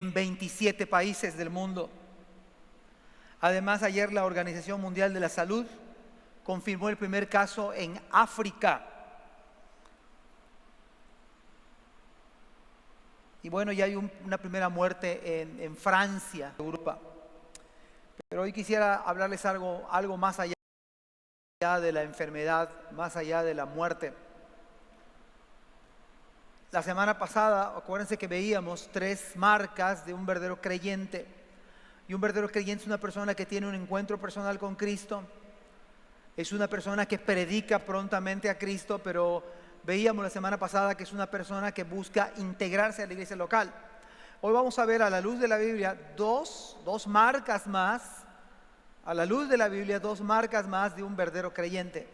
en 27 países del mundo. Además, ayer la Organización Mundial de la Salud confirmó el primer caso en África. Y bueno, ya hay una primera muerte en Francia, Europa. Pero hoy quisiera hablarles algo más allá de la enfermedad, más allá de la muerte. La semana pasada, acuérdense que veíamos 3 marcas de un verdadero creyente. Y un verdadero creyente es una persona que tiene un encuentro personal con Cristo. Es una persona que predica prontamente a Cristo, pero veíamos la semana pasada que es una persona que busca integrarse a la iglesia local. Hoy vamos a ver a la luz de la Biblia dos marcas más, a la luz de la Biblia, 2 marcas más de un verdadero creyente.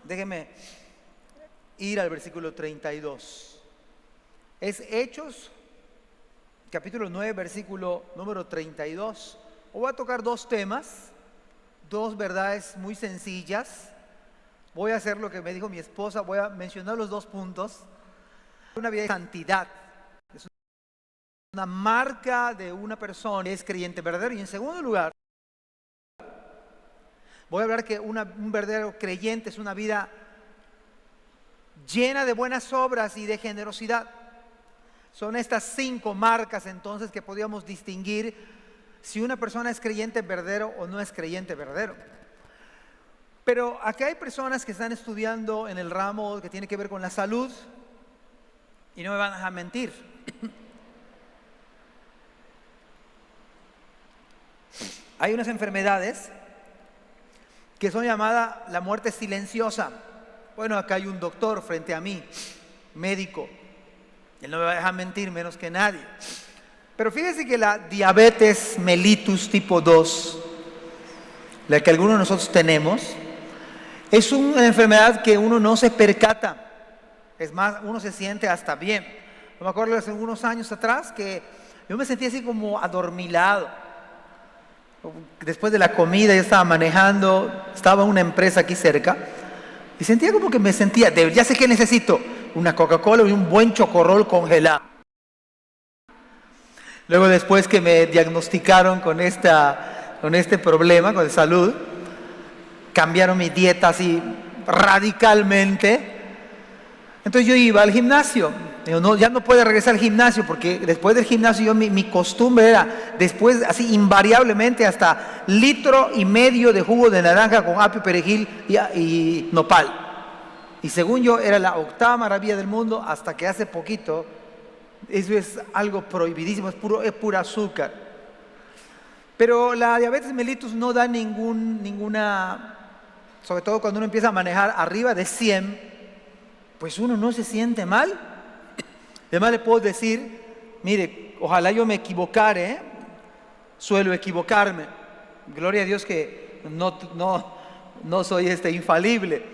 Déjenme ir al versículo 32. Es Hechos, capítulo 9, versículo número 32. Voy a tocar 2 temas, 2 verdades muy sencillas. Voy a hacer lo que me dijo mi esposa, voy a mencionar los 2 puntos. Una vida de santidad es una marca de una persona que es creyente verdadero. Y en segundo lugar, voy a hablar que un verdadero creyente es una vida llena de buenas obras y de generosidad. Son estas 5 marcas entonces que podríamos distinguir si una persona es creyente verdadero o no es creyente verdadero. Pero acá hay personas que están estudiando en el ramo que tiene que ver con la salud y no me van a dejar mentir. Hay unas enfermedades que son llamadas la muerte silenciosa. Bueno, acá hay un doctor frente a mí, médico. Él no me va a dejar mentir menos que nadie. Pero fíjense que la diabetes mellitus tipo 2, la que algunos de nosotros tenemos, es una enfermedad que uno no se percata. Es más, uno se siente hasta bien. Yo me acuerdo hace unos años atrás que yo me sentía así como adormilado. Después de la comida yo estaba manejando, estaba en una empresa aquí cerca y sentía como que me sentía, ya sé que necesito una Coca-Cola y un buen chocorrol congelado. Luego después que me diagnosticaron con este problema, con salud, cambiaron mi dieta así radicalmente. Entonces yo iba al gimnasio. Digo, no, ya no puedo regresar al gimnasio porque después del gimnasio mi costumbre era, después así invariablemente hasta 1,5 litros de jugo de naranja con apio, perejil y nopal. Y según yo era la 8ª maravilla del mundo hasta que hace poquito, eso es algo prohibidísimo, es pura azúcar. Pero la diabetes mellitus no da ninguna, sobre todo cuando uno empieza a manejar arriba de 100, pues uno no se siente mal. Además le puedo decir, mire, ojalá yo me equivocare, suelo equivocarme. Gloria a Dios que no soy infalible.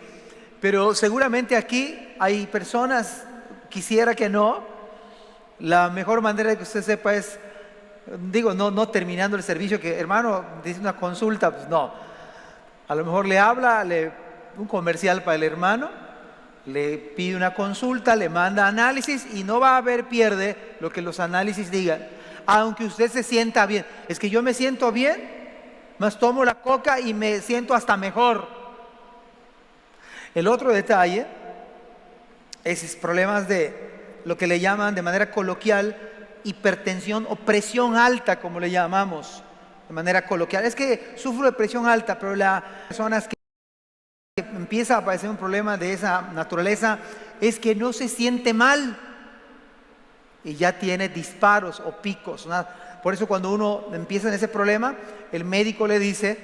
Pero seguramente aquí hay personas, quisiera que no. La mejor manera de que usted sepa es, digo, no terminando el servicio, que hermano, dice una consulta, pues no. A lo mejor le habla, un comercial para el hermano, le pide una consulta, le manda análisis y no va a haber pierde lo que los análisis digan. Aunque usted se sienta bien. Es que yo me siento bien, más tomo la coca y me siento hasta mejor. El otro detalle es problemas de lo que le llaman de manera coloquial hipertensión o presión alta, como le llamamos de manera coloquial. Es que sufro de presión alta, pero las personas que empieza a aparecer un problema de esa naturaleza es que no se siente mal y ya tiene disparos o picos, ¿no? Por eso cuando uno empieza en ese problema, el médico le dice,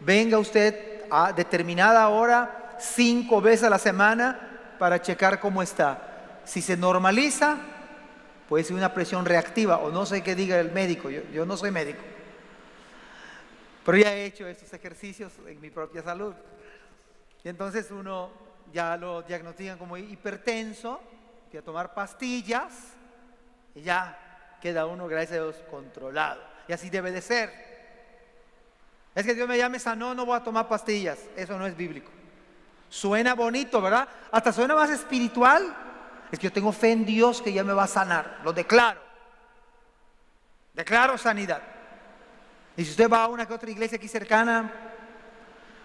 venga usted a determinada hora 5 veces a la semana para checar cómo está. Si se normaliza, puede ser una presión reactiva o no sé qué diga el médico, yo no soy médico, pero ya he hecho estos ejercicios en mi propia salud. Y entonces uno ya lo diagnostican como hipertenso, que a tomar pastillas y ya queda uno, gracias a Dios, controlado. Y así debe de ser. Es que Dios me llame sanó, no voy a tomar pastillas. Eso no es bíblico. Suena bonito, ¿verdad? Hasta suena más espiritual. es que yo tengo fe en Dios que ya me va a sanar. Lo declaro. Declaro sanidad. Y si usted va a una que otra iglesia aquí cercana,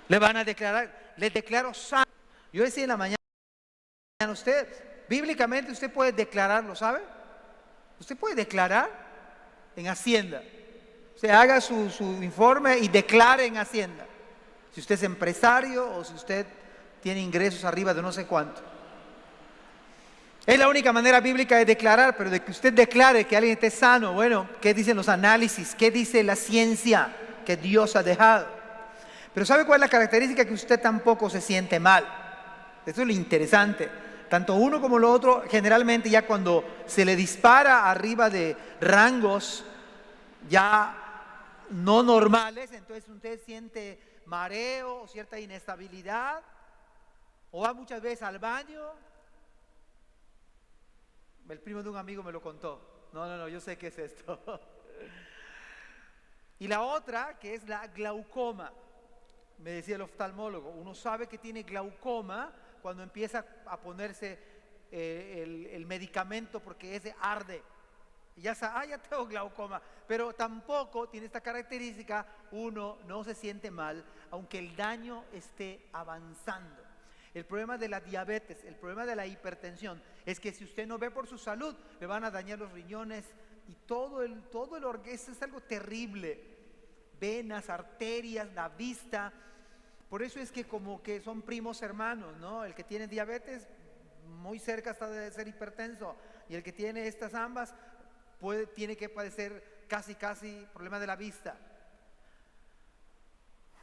le van a declarar, le declaro sano. Yo decía en la mañana, usted, bíblicamente usted puede declararlo, ¿sabe? Usted puede declarar en Hacienda. Usted haga su informe y declare en Hacienda. Si usted es empresario o si usted tiene ingresos arriba de no sé cuánto. Es la única manera bíblica de declarar, pero de que usted declare que alguien esté sano. Bueno, ¿qué dicen los análisis? ¿Qué dice la ciencia que Dios ha dejado? Pero ¿sabe cuál es la característica? Que usted tampoco se siente mal. Eso es lo interesante. Tanto uno como lo otro, generalmente ya cuando se le dispara arriba de rangos ya no normales, entonces usted siente mareo o cierta inestabilidad, o va muchas veces al baño. El primo de un amigo me lo contó. No, yo sé qué es esto. Y la otra, que es la glaucoma. Me decía el oftalmólogo, uno sabe que tiene glaucoma cuando empieza a ponerse el medicamento porque ese arde. Y ya sabe, ya tengo glaucoma. Pero tampoco tiene esta característica, uno no se siente mal, aunque el daño esté avanzando. El problema de la diabetes, el problema de la hipertensión, es que si usted no ve por su salud, le van a dañar los riñones y todo el organismo. Es algo terrible. Venas, arterias, la vista. Por eso es que como que son primos hermanos, ¿no? El que tiene diabetes, muy cerca está de ser hipertenso. Y el que tiene estas ambas, tiene que padecer casi problema de la vista.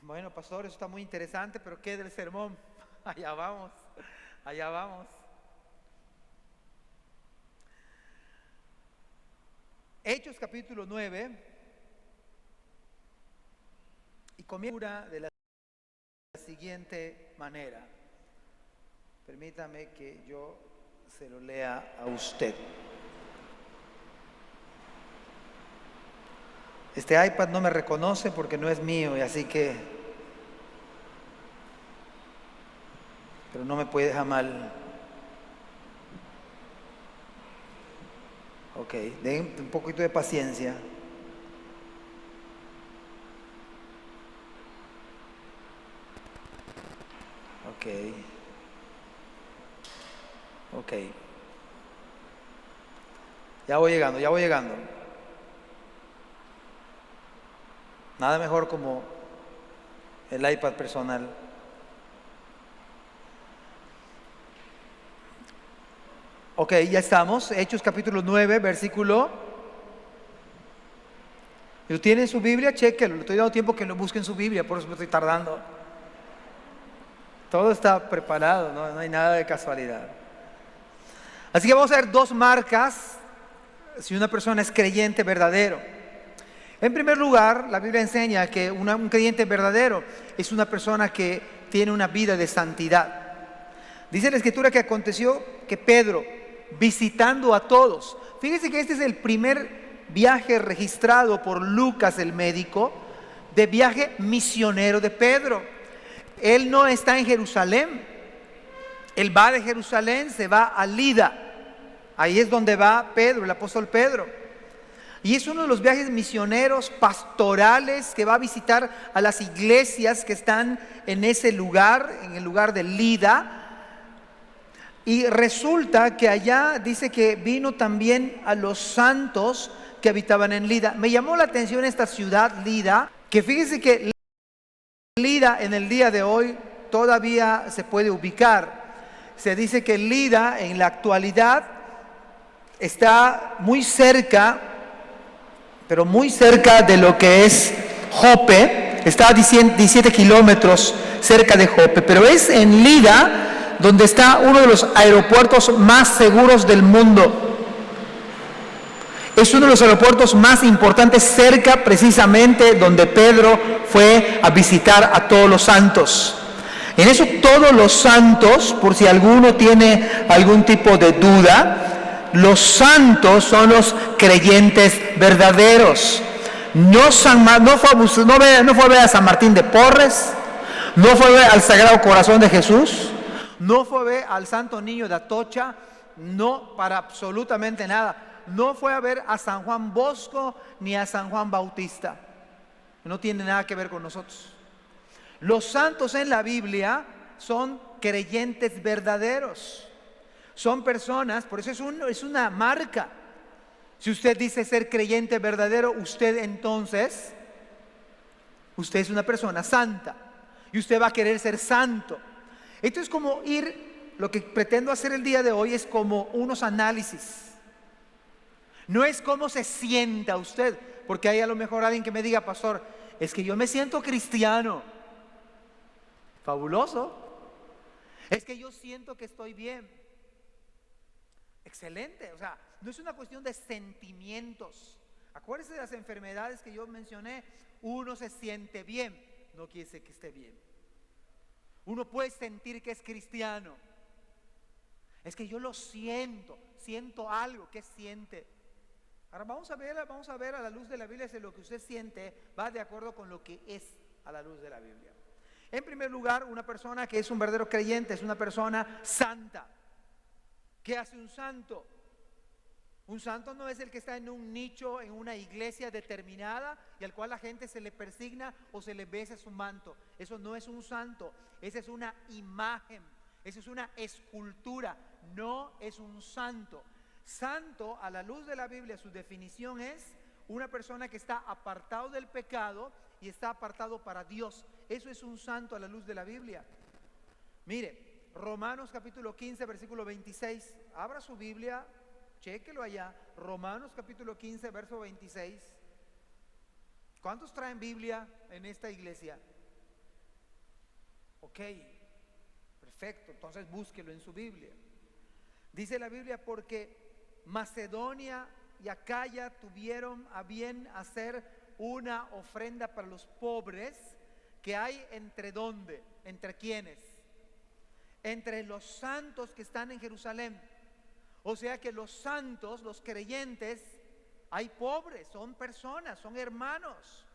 Bueno, pastor, eso está muy interesante, pero ¿qué del sermón? Allá vamos. Hechos capítulo 9, y comienza de la siguiente manera. Permítame que yo se lo lea a usted. Este iPad no me reconoce porque no es mío, y así que, pero no me puede dejar mal. Ok, den un poquito de paciencia. Ok. Ya voy llegando. Nada mejor como el iPad personal. Ok, ya estamos. Hechos capítulo 9, versículo. ¿Lo tiene en su Biblia? Chéquelo. Le estoy dando tiempo que lo busque en su Biblia, por eso me estoy tardando. Todo está preparado, no hay nada de casualidad. Así que vamos a ver dos marcas si una persona es creyente verdadero. En primer lugar, la Biblia enseña que un creyente verdadero es una persona que tiene una vida de santidad. Dice la Escritura que aconteció que Pedro, visitando a todos, fíjense que este es el primer viaje registrado por Lucas el médico, de viaje misionero de Pedro. Él no está en Jerusalén, él va de Jerusalén, se va a Lida. Ahí es donde va Pedro, el apóstol Pedro. Y es uno de los viajes misioneros pastorales que va a visitar a las iglesias que están en ese lugar, en el lugar de Lida. Y resulta que allá dice que vino también a los santos que habitaban en Lida. Me llamó la atención esta ciudad, Lida, que fíjense que Lida en el día de hoy todavía se puede ubicar. Se dice que Lida en la actualidad está muy cerca, pero muy cerca de lo que es Jope. Está a 17 kilómetros cerca de Jope, pero es en Lida donde está uno de los aeropuertos más seguros del mundo. Es uno de los aeropuertos más importantes, cerca precisamente donde Pedro fue a visitar a todos los santos. En eso, todos los santos, por si alguno tiene algún tipo de duda, los santos son los creyentes verdaderos. No fue a ver a San Martín de Porres, no fue a ver al Sagrado Corazón de Jesús, no fue a ver al Santo Niño de Atocha, No, para absolutamente nada. No fue a ver a San Juan Bosco ni a San Juan Bautista. No tiene nada que ver con nosotros. Los santos en la Biblia son creyentes verdaderos. Son personas, por eso es una marca. Si usted dice ser creyente verdadero, usted es una persona santa. Y usted va a querer ser santo. Esto es como lo que pretendo hacer el día de hoy es como unos análisis. No es cómo se sienta usted, porque hay a lo mejor alguien que me diga, pastor, es que yo me siento cristiano. Fabuloso. Es que yo siento que estoy bien. Excelente. O sea, no es una cuestión de sentimientos. Acuérdense de las enfermedades que yo mencioné. Uno se siente bien, no quiere decir que esté bien. Uno puede sentir que es cristiano. Es que yo lo siento algo. ¿Qué siente? Ahora vamos a ver a la luz de la Biblia si lo que usted siente va de acuerdo con lo que es a la luz de la Biblia. En primer lugar, una persona que es un verdadero creyente es una persona santa. ¿Qué hace un santo? Un santo no es el que está en un nicho, en una iglesia determinada y al cual la gente se le persigna o se le besa su manto. Eso no es un santo, esa es una imagen, esa es una escultura, no es un santo. Santo, a la luz de la Biblia, su definición es una persona que está apartado del pecado y está apartado para Dios. Eso es un santo a la luz de la Biblia. Mire, Romanos capítulo 15, versículo 26. Abra su Biblia, chéquelo allá. Romanos capítulo 15, verso 26. ¿Cuántos traen Biblia en esta iglesia? Ok, perfecto. Entonces búsquelo en su Biblia. Dice la Biblia, porque Macedonia y Acaya tuvieron a bien hacer una ofrenda para los pobres que hay entre ¿dónde? ¿Entre quiénes? Entre los santos que están en Jerusalén. O sea que los santos, los creyentes, hay pobres, son personas, son hermanos.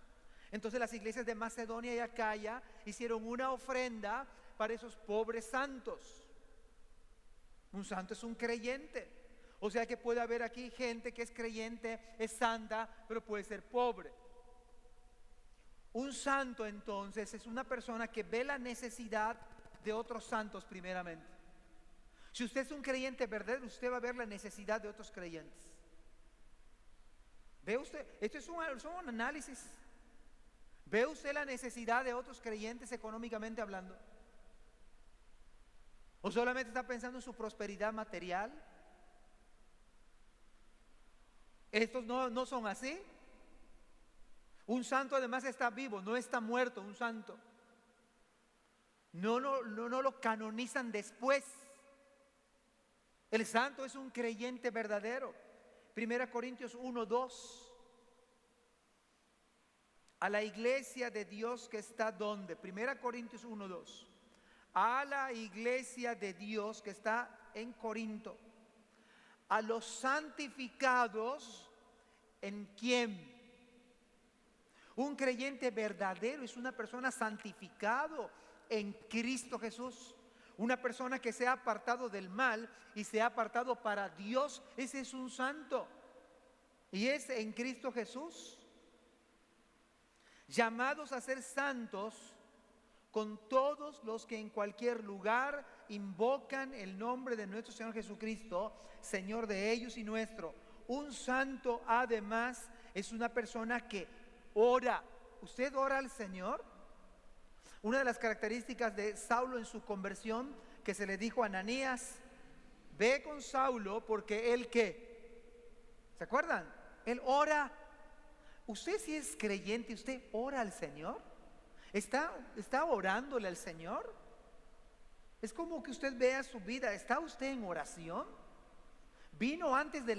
Entonces las iglesias de Macedonia y Acaya hicieron una ofrenda para esos pobres santos. Un santo es un creyente. O sea que puede haber aquí gente que es creyente, es santa, pero puede ser pobre. Un santo entonces es una persona que ve la necesidad de otros santos primeramente. Si usted es un creyente verdadero, usted va a ver la necesidad de otros creyentes. ¿Ve usted? Esto es un análisis. ¿Ve usted la necesidad de otros creyentes económicamente hablando? ¿O solamente está pensando en su prosperidad material? Estos no son así. Un santo además está vivo, no está muerto. Un santo no lo canonizan después. El santo es un creyente verdadero. 1 Corintios 1:2. A la iglesia de Dios que está ¿dónde? 1 Corintios 1:2. A la iglesia de Dios que está en Corinto. A los santificados, ¿en quién? Un creyente verdadero es una persona santificado en Cristo Jesús. Una persona que se ha apartado del mal y se ha apartado para Dios. Ese es un santo. Y es en Cristo Jesús. Llamados a ser santos con todos los que en cualquier lugar invocan el nombre de nuestro Señor Jesucristo, Señor de ellos y nuestro. Un santo además es una persona que ora. ¿Usted ora al Señor? Una de las características de Saulo en su conversión, que se le dijo a Ananías, ve con Saulo porque él ¿qué? ¿Se acuerdan? Él ora. Usted, si es creyente, ¿usted ora al Señor? ¿Está orándole al Señor? Es como que usted vea su vida. ¿Está usted en oración? ¿Vino antes de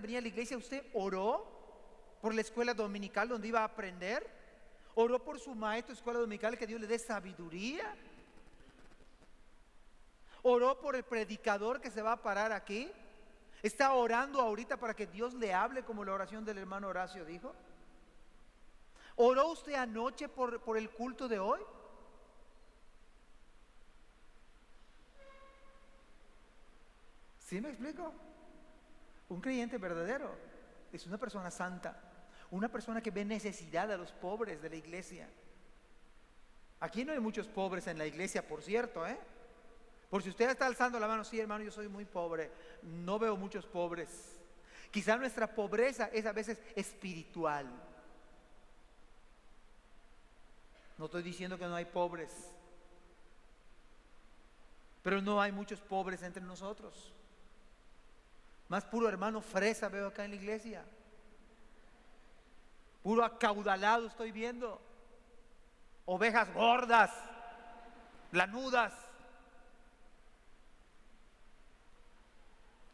venir a la iglesia? ¿Usted oró por la escuela dominical donde iba a aprender? ¿Oró por su maestro de escuela dominical que Dios le dé sabiduría? ¿Oró por el predicador que se va a parar aquí? ¿Está orando ahorita para que Dios le hable como la oración del hermano Horacio dijo? ¿Oró usted anoche por el culto de hoy? ¿Sí me explico? Un creyente verdadero es una persona santa, una persona que ve necesidad a los pobres de la iglesia. Aquí no hay muchos pobres en la iglesia, por cierto, ¿eh? Por si usted está alzando la mano, sí, hermano, yo soy muy pobre, no veo muchos pobres. Quizá nuestra pobreza es a veces espiritual. No estoy diciendo que no hay pobres, pero no hay muchos pobres entre nosotros. Más puro hermano fresa veo acá en la iglesia. Puro acaudalado estoy viendo. Ovejas gordas, lanudas.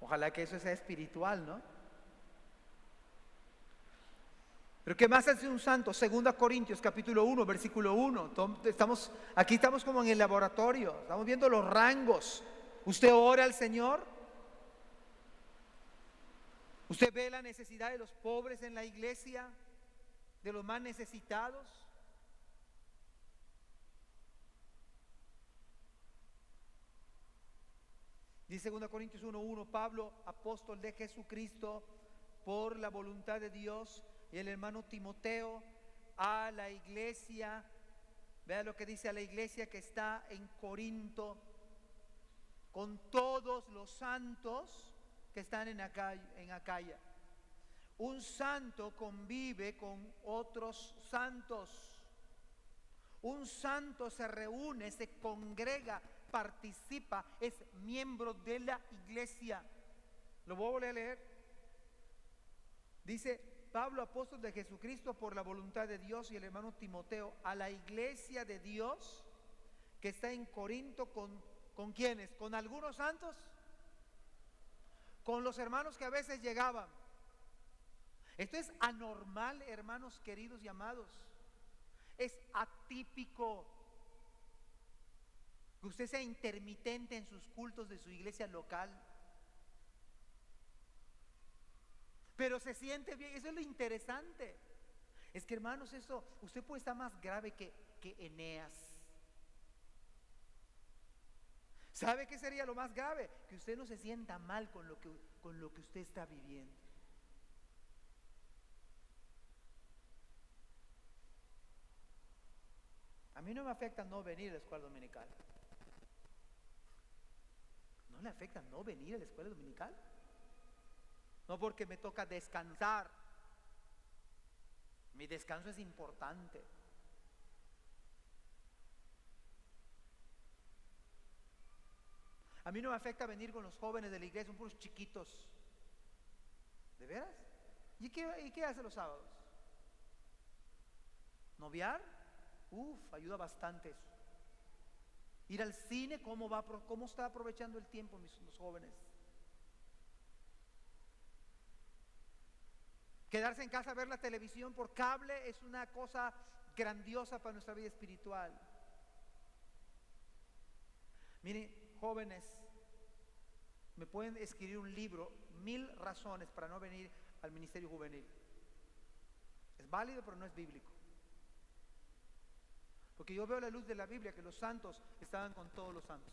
Ojalá que eso sea espiritual, ¿no? Pero ¿qué más hace un santo? 2 Corintios capítulo 1, versículo 1. Aquí estamos como en el laboratorio. Estamos viendo los rangos. ¿Usted ora al Señor? ¿Usted ve la necesidad de los pobres en la iglesia? ¿De los más necesitados? Dice 2 Corintios 1:1, Pablo, apóstol de Jesucristo, por la voluntad de Dios, y el hermano Timoteo, a la iglesia, vea lo que dice, a la iglesia que está en Corinto, con todos los santos que están en Acaya. Un santo convive con otros santos. Un santo se reúne, se congrega, participa, es miembro de la iglesia. Lo voy a volver a leer. Dice Pablo, apóstol de Jesucristo, por la voluntad de Dios, y el hermano Timoteo, a la iglesia de Dios que está en Corinto. ¿Con quiénes? ¿Con algunos santos? Con los hermanos que a veces llegaban. Esto es anormal, hermanos queridos y amados. Es atípico que usted sea intermitente en sus cultos de su iglesia local. Pero se siente bien, eso es lo interesante. Es que, hermanos, eso, usted puede estar más grave que Eneas. ¿Sabe qué sería lo más grave? Que usted no se sienta mal con lo que usted está viviendo. A mí no me afecta no venir a la escuela dominical. ¿No le afecta no venir a la escuela dominical? No, porque me toca descansar. Mi descanso es importante. A mí no me afecta venir con los jóvenes de la iglesia, son puros chiquitos. ¿De veras? ¿Y qué hace los sábados? ¿Noviar? Ayuda bastante eso. Ir al cine, ¿cómo está aprovechando el tiempo los jóvenes? Quedarse en casa a ver la televisión por cable es una cosa grandiosa para nuestra vida espiritual. Miren, jóvenes, me pueden escribir un libro, 1000 razones para no venir al ministerio juvenil. Es válido, pero no es bíblico. Porque yo veo a la luz de la Biblia que los santos estaban con todos los santos.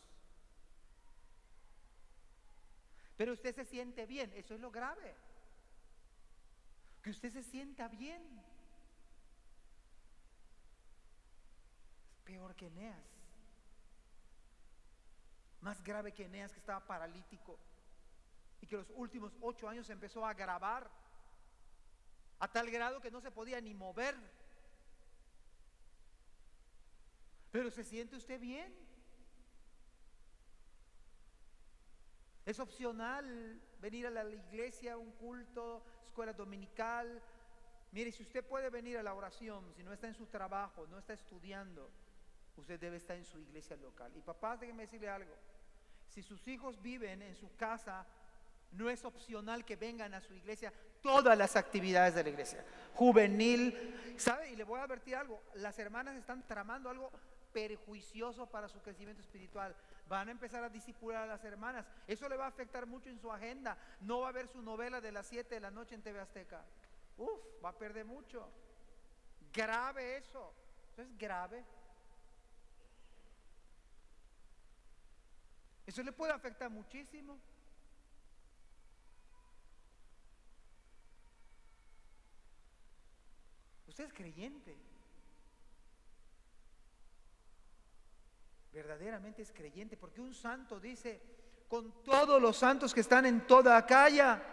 Pero usted se siente bien, eso es lo grave. Que usted se sienta bien. Es peor que Eneas. Más grave que Eneas, que estaba paralítico y que los últimos 8 años se empezó a agravar a tal grado que no se podía ni mover. Pero ¿se siente usted bien? Es opcional venir a la iglesia, un culto, escuela dominical. Mire, si usted puede venir a la oración, si no está en su trabajo, no está estudiando, usted debe estar en su iglesia local. Y papás, déjenme decirle algo. Si sus hijos viven en su casa, no es opcional que vengan a su iglesia todas las actividades de la iglesia. Juvenil, ¿sabe? Y le voy a advertir algo. Las hermanas están tramando algo perjuicioso para su crecimiento espiritual. Van a empezar a discipular a las hermanas. Eso le va a afectar mucho en su agenda. No va a ver su novela de las 7 de la noche en TV Azteca. Va a perder mucho. Grave eso. Eso es grave. Eso le puede afectar muchísimo. Usted es creyente. Verdaderamente es creyente, porque un santo dice: con todos los santos que están en toda Acaya.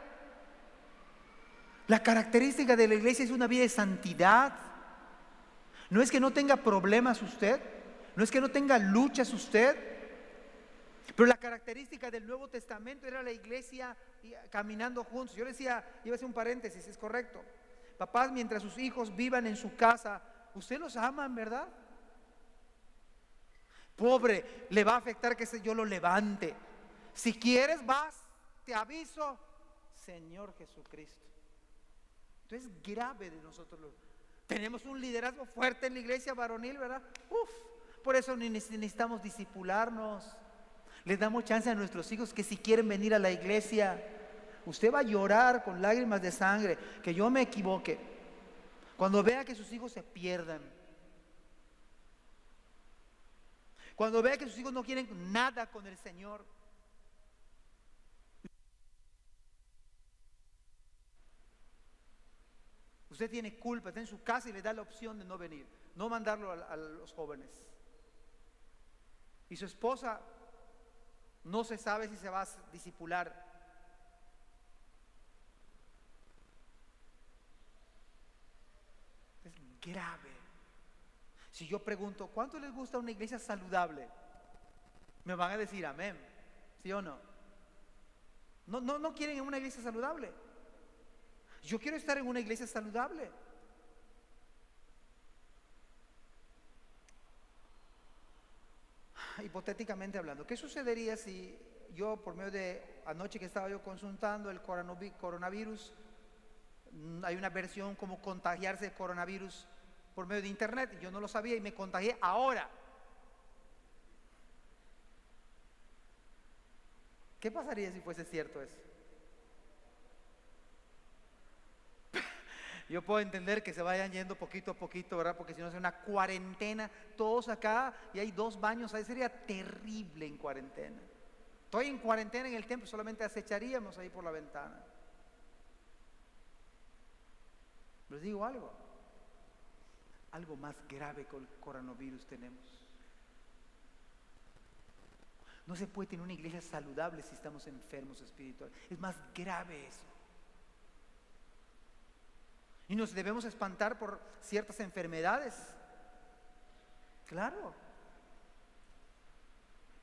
La característica de la iglesia es una vida de santidad. No es que no tenga problemas usted, no es que no tenga luchas usted, pero la característica del Nuevo Testamento era la iglesia caminando juntos. Yo le decía, iba a hacer un paréntesis, es correcto. Papás, mientras sus hijos vivan en su casa, usted los ama, ¿verdad? Pobre, le va a afectar que yo lo levante. Si quieres, vas, te aviso, Señor Jesucristo. Entonces es grave de nosotros. Tenemos un liderazgo fuerte en la iglesia varonil, ¿verdad? Por eso necesitamos discipularnos. Les damos chance a nuestros hijos que si quieren venir a la iglesia, usted va a llorar con lágrimas de sangre, que yo me equivoque, cuando vea que sus hijos se pierdan, cuando vea que sus hijos no quieren nada con el Señor. Usted tiene culpa, está en su casa y le da la opción de no venir, no mandarlo a los jóvenes. Y su esposa no se sabe si se va a discipular. Es grave. Si yo pregunto, ¿cuánto les gusta una iglesia saludable? Me van a decir amén, ¿sí o no? No quieren una iglesia saludable. Yo quiero estar en una iglesia saludable. Hipotéticamente hablando, ¿qué sucedería si yo, por medio de anoche que estaba yo consultando el coronavirus, hay una versión como contagiarse de coronavirus por medio de internet, y yo no lo sabía y me contagié ahora? ¿Qué pasaría si fuese cierto eso? Yo puedo entender que se vayan yendo poquito a poquito, ¿verdad? Porque si no es una cuarentena, todos acá, y hay 2 baños, ahí sería terrible en cuarentena. Estoy en cuarentena en el templo, solamente acecharíamos ahí por la ventana. Les digo algo más grave con el coronavirus tenemos. No se puede tener una iglesia saludable si estamos enfermos espirituales. Es más grave eso. Y nos debemos espantar por ciertas enfermedades. Claro.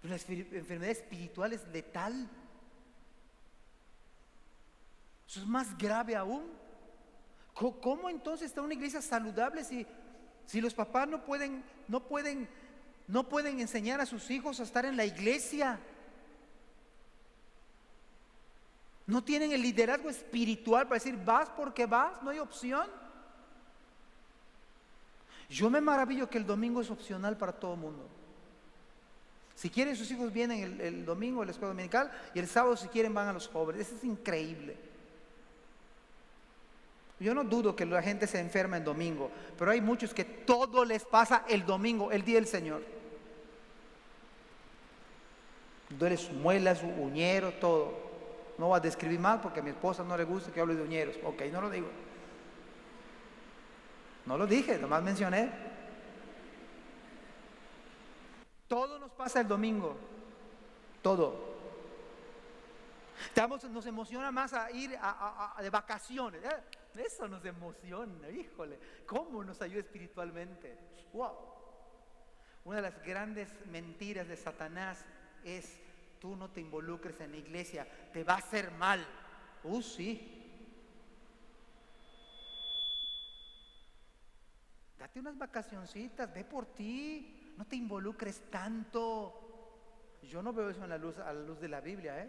Pero la enfermedad espiritual es letal. Eso es más grave aún. ¿Cómo entonces está una iglesia saludable si los papás no pueden enseñar a sus hijos a estar en la iglesia? No tienen el liderazgo espiritual para decir, vas porque vas, no hay opción. Yo me maravillo que el domingo es opcional para todo el mundo. Si quieren, sus hijos vienen el domingo a la escuela dominical, y el sábado, si quieren, van a los jóvenes. Eso es increíble. Yo no dudo que la gente se enferma el domingo, pero hay muchos que todo les pasa el domingo, el día del Señor. Duele su muela, su uñero, todo. No voy a describir mal porque a mi esposa no le gusta que hable de uñeros. Ok, no lo digo. No lo dije, nomás mencioné. Todo nos pasa el domingo. Todo. Nos emociona más a ir de vacaciones. Eso nos emociona, híjole. ¿Cómo nos ayuda espiritualmente? Wow. Una de las grandes mentiras de Satanás es: tú no te involucres en la iglesia, te va a hacer mal. Sí. Date unas vacacioncitas, ve por ti, no te involucres tanto. Yo no veo eso a la luz de la Biblia,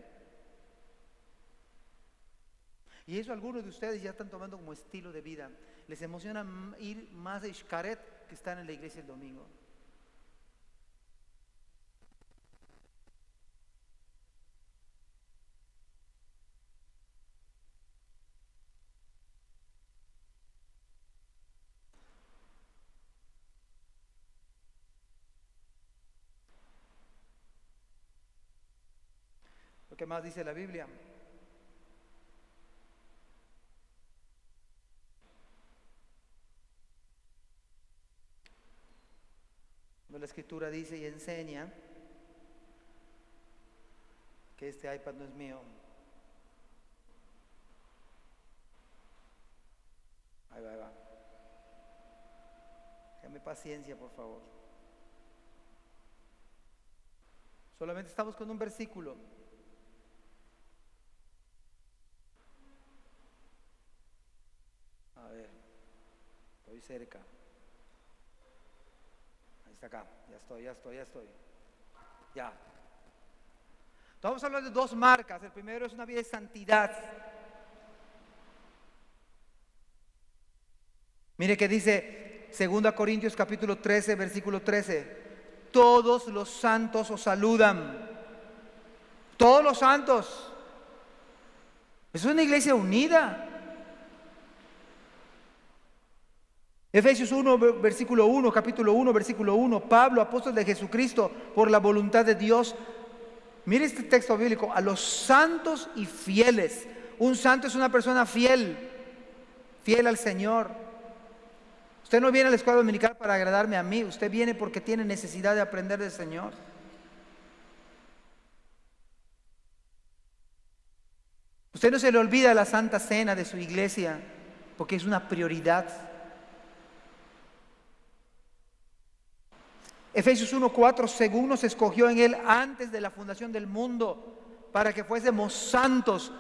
Y eso algunos de ustedes ya están tomando como estilo de vida. Les emociona ir más a Xcaret que estar en la iglesia el domingo. Lo que más dice la Biblia. Pues la escritura dice y enseña que este iPad no es mío. Ahí va, ahí va. Dame paciencia, por favor. Solamente estamos con un versículo. A ver, estoy cerca. Ahí está acá. Ya estoy. Ya. Vamos a hablar de dos marcas. El primero es una vida de santidad. Mire que dice 2 Corintios capítulo 13, versículo 13. Todos los santos os saludan. Todos los santos. Es una iglesia unida. Efesios 1, versículo 1, capítulo 1, versículo 1. Pablo, apóstol de Jesucristo, por la voluntad de Dios. Mire este texto bíblico. A los santos y fieles. Un santo es una persona fiel. Fiel al Señor. Usted no viene a la escuela dominical para agradarme a mí. Usted viene porque tiene necesidad de aprender del Señor. Usted no se le olvida la Santa Cena de su iglesia porque es una prioridad. Efesios 1:4, según nos escogió en Él antes de la fundación del mundo, para que fuésemos santos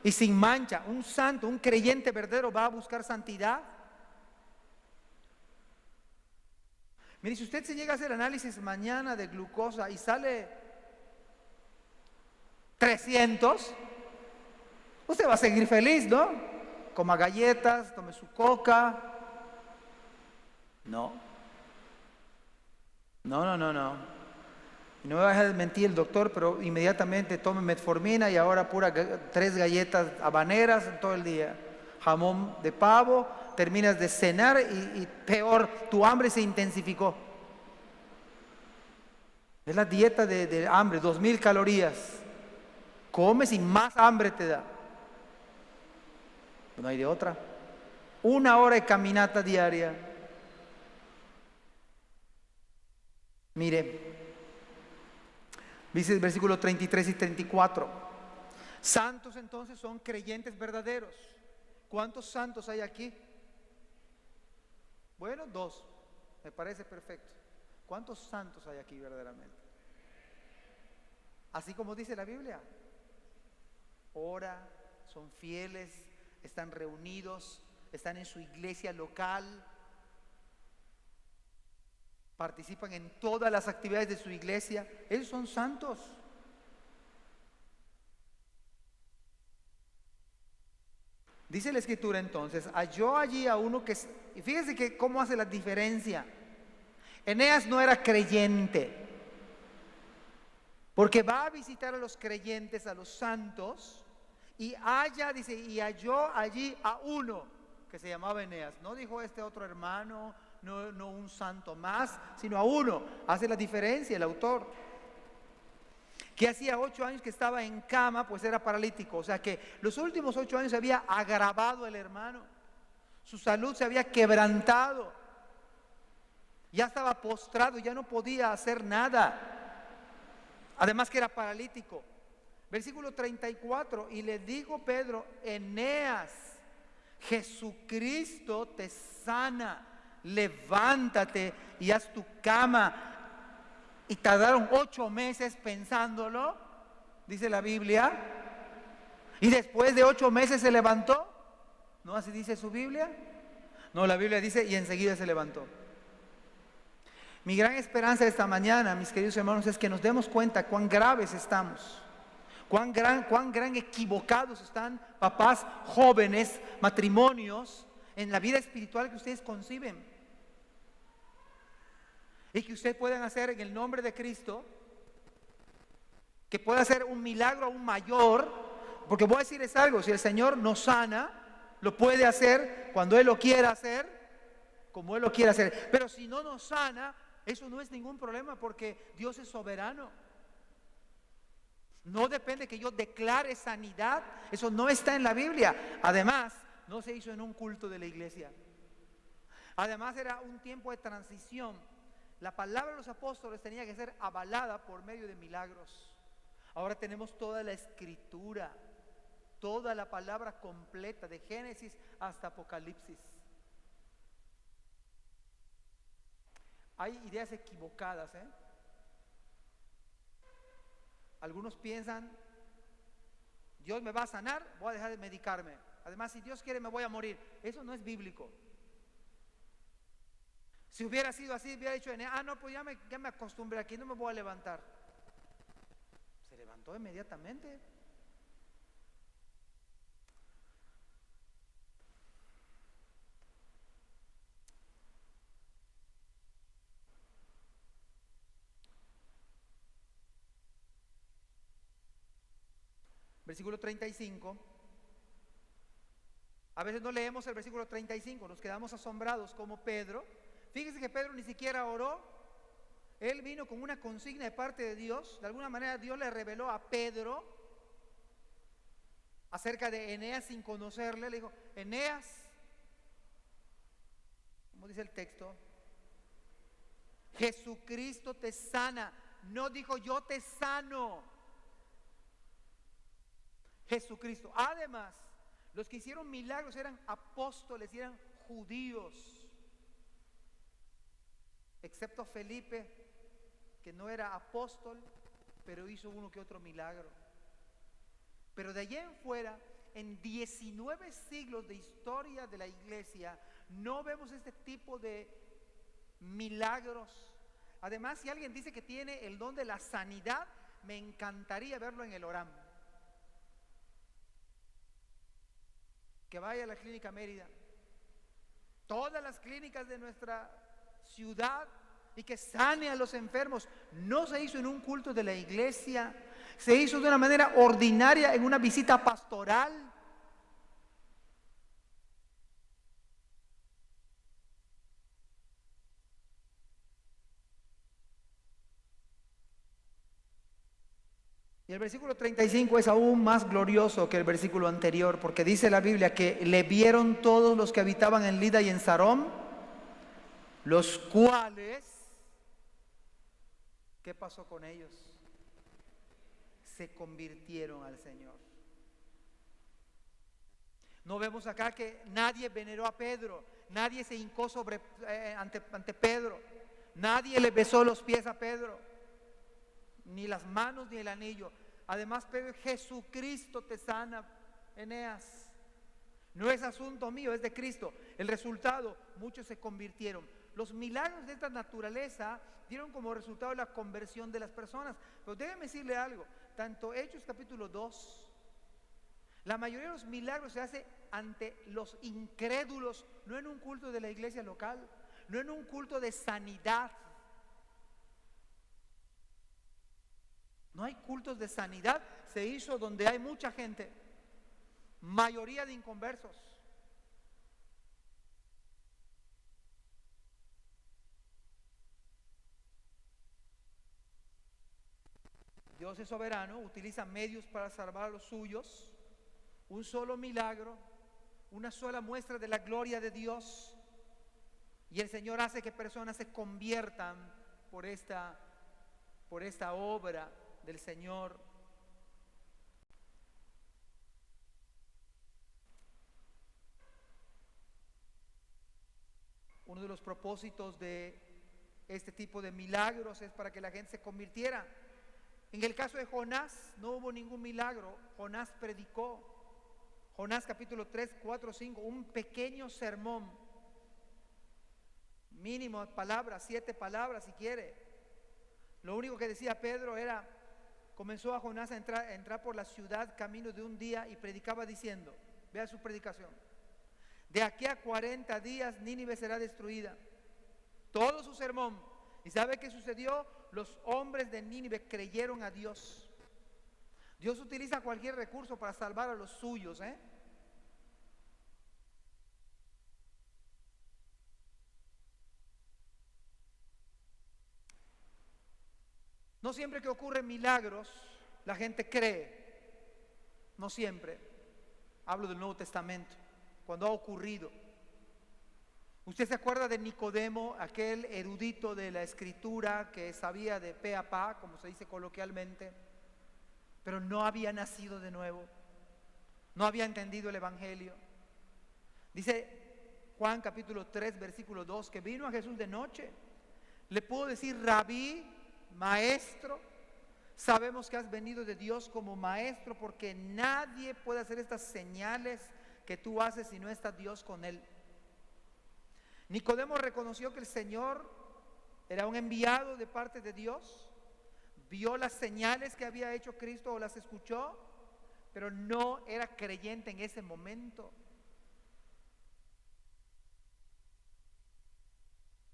y sin mancha. Un santo, un creyente verdadero va a buscar santidad. Mire, si usted se llega a hacer análisis mañana de glucosa y sale 300, usted va a seguir feliz, ¿no? Coma galletas, tome su coca. No. Y no me va a dejar mentir el doctor, pero inmediatamente tome metformina y ahora 3 galletas habaneras en todo el día. Jamón de pavo, terminas de cenar y peor, tu hambre se intensificó. Es la dieta de hambre, 2000 calorías. Comes y más hambre te da. No hay de otra. 1 hora de caminata diaria. Mire, dice el versículo 33 y 34. Santos entonces son creyentes verdaderos. ¿Cuántos santos hay aquí? Bueno, 2. Me parece perfecto. ¿Cuántos santos hay aquí verdaderamente? Así como dice la Biblia. Ora, son fieles, están reunidos, están en su iglesia local, participan en todas las actividades de su iglesia. Ellos son santos. Dice la escritura entonces, halló allí a uno que, y fíjese que cómo hace la diferencia. Eneas no era creyente, porque va a visitar a los creyentes, a los santos, y dice, y halló allí a uno que se llamaba Eneas. No dijo este otro hermano, no un santo más, sino a uno. Hace la diferencia el autor. Que hacía 8 años que estaba en cama, pues era paralítico. O sea que los últimos 8 años se había agravado el hermano. Su salud se había quebrantado. Ya estaba postrado, ya no podía hacer nada. Además que era paralítico. Versículo 34, y le dijo Pedro, Eneas, Jesucristo te sana, levántate y haz tu cama. Y tardaron 8 meses pensándolo, dice la Biblia. Y después de 8 meses se levantó. ¿No así dice su Biblia? No, la Biblia dice, y enseguida se levantó. Mi gran esperanza esta mañana, mis queridos hermanos, es que nos demos cuenta cuán graves estamos. Cuán gran equivocados están papás, jóvenes, matrimonios, en la vida espiritual que ustedes conciben. Y que ustedes puedan hacer en el nombre de Cristo, que pueda hacer un milagro aún mayor, porque voy a decirles algo, si el Señor nos sana, lo puede hacer cuando Él lo quiera hacer, como Él lo quiera hacer. Pero si no nos sana, eso no es ningún problema, porque Dios es soberano. No depende que yo declare sanidad, eso no está en la Biblia. Además, no se hizo en un culto de la iglesia. Además, era un tiempo de transición. La palabra de los apóstoles tenía que ser avalada por medio de milagros. Ahora tenemos toda la escritura, toda la palabra completa, de Génesis hasta Apocalipsis. Hay ideas equivocadas, ¿eh? Algunos piensan, Dios me va a sanar, voy a dejar de medicarme. Además, si Dios quiere, me voy a morir. Eso no es bíblico. Si hubiera sido así, hubiera dicho, no, pues ya me acostumbré aquí, no me voy a levantar. Se levantó inmediatamente. Versículo 35. A veces no leemos el versículo 35, nos quedamos asombrados como Pedro. Fíjese que Pedro ni siquiera oró. Él vino con una consigna de parte de Dios. De alguna manera Dios le reveló a Pedro acerca de Eneas sin conocerle. Le dijo, Eneas, ¿cómo dice el texto? Jesucristo te sana. No dijo yo te sano. Jesucristo. Además, los que hicieron milagros eran apóstoles y eran judíos, excepto Felipe, que no era apóstol, pero hizo uno que otro milagro. Pero de allá en fuera, en 19 siglos de historia de la iglesia, no vemos este tipo de milagros. Además, si alguien dice que tiene el don de la sanidad, me encantaría verlo en el Oram. Que vaya a la clínica Mérida, todas las clínicas de nuestra ciudad, y que sane a los enfermos. No se hizo en un culto de la iglesia, se hizo de una manera ordinaria en una visita pastoral. Y el versículo 35 es aún más glorioso que el versículo anterior, porque dice la Biblia que le vieron todos los que habitaban en Lida y en Sarón, los cuales, ¿qué pasó con ellos? Se convirtieron al Señor. No vemos acá que nadie veneró a Pedro, nadie se hincó ante Pedro, nadie le besó los pies a Pedro, ni las manos ni el anillo. Además, Pedro, Jesucristo te sana, Eneas. No es asunto mío, es de Cristo. El resultado, muchos se convirtieron. Los milagros de esta naturaleza dieron como resultado la conversión de las personas. Pero déjeme decirle algo, tanto Hechos capítulo 2, la mayoría de los milagros se hace ante los incrédulos, no en un culto de la iglesia local, no en un culto de sanidad. No hay cultos de sanidad, se hizo donde hay mucha gente, mayoría de inconversos. Dios es soberano, utiliza medios para salvar a los suyos. Un solo milagro, una sola muestra de la gloria de Dios, y el Señor hace que personas se conviertan por esta obra del Señor. Uno de los propósitos de este tipo de milagros es para que la gente se convirtiera. En el caso de Jonás no hubo ningún milagro, Jonás predicó. Jonás capítulo 3, 4, 5, un pequeño sermón, mínimo palabras, 7 palabras si quiere. Lo único que decía Pedro era, comenzó a Jonás a entrar por la ciudad camino de un día y predicaba diciendo, vea su predicación, de aquí a 40 días Nínive será destruida. Todo su sermón. ¿Y sabe qué sucedió? Los hombres de Nínive creyeron a Dios. Dios utiliza cualquier recurso para salvar a los suyos, ¿eh? No siempre que ocurren milagros, la gente cree. No siempre. Hablo del Nuevo Testamento, cuando ha ocurrido. ¿Usted se acuerda de Nicodemo, aquel erudito de la escritura que sabía de pe a pa, como se dice coloquialmente, pero no había nacido de nuevo, no había entendido el evangelio? Dice Juan capítulo 3 versículo 2 que vino a Jesús de noche. Le pudo decir: Rabí, maestro, sabemos que has venido de Dios como maestro, porque nadie puede hacer estas señales que tú haces si no está Dios con él. Nicodemo reconoció que el Señor era un enviado de parte de Dios, vio las señales que había hecho Cristo o las escuchó, pero no era creyente en ese momento.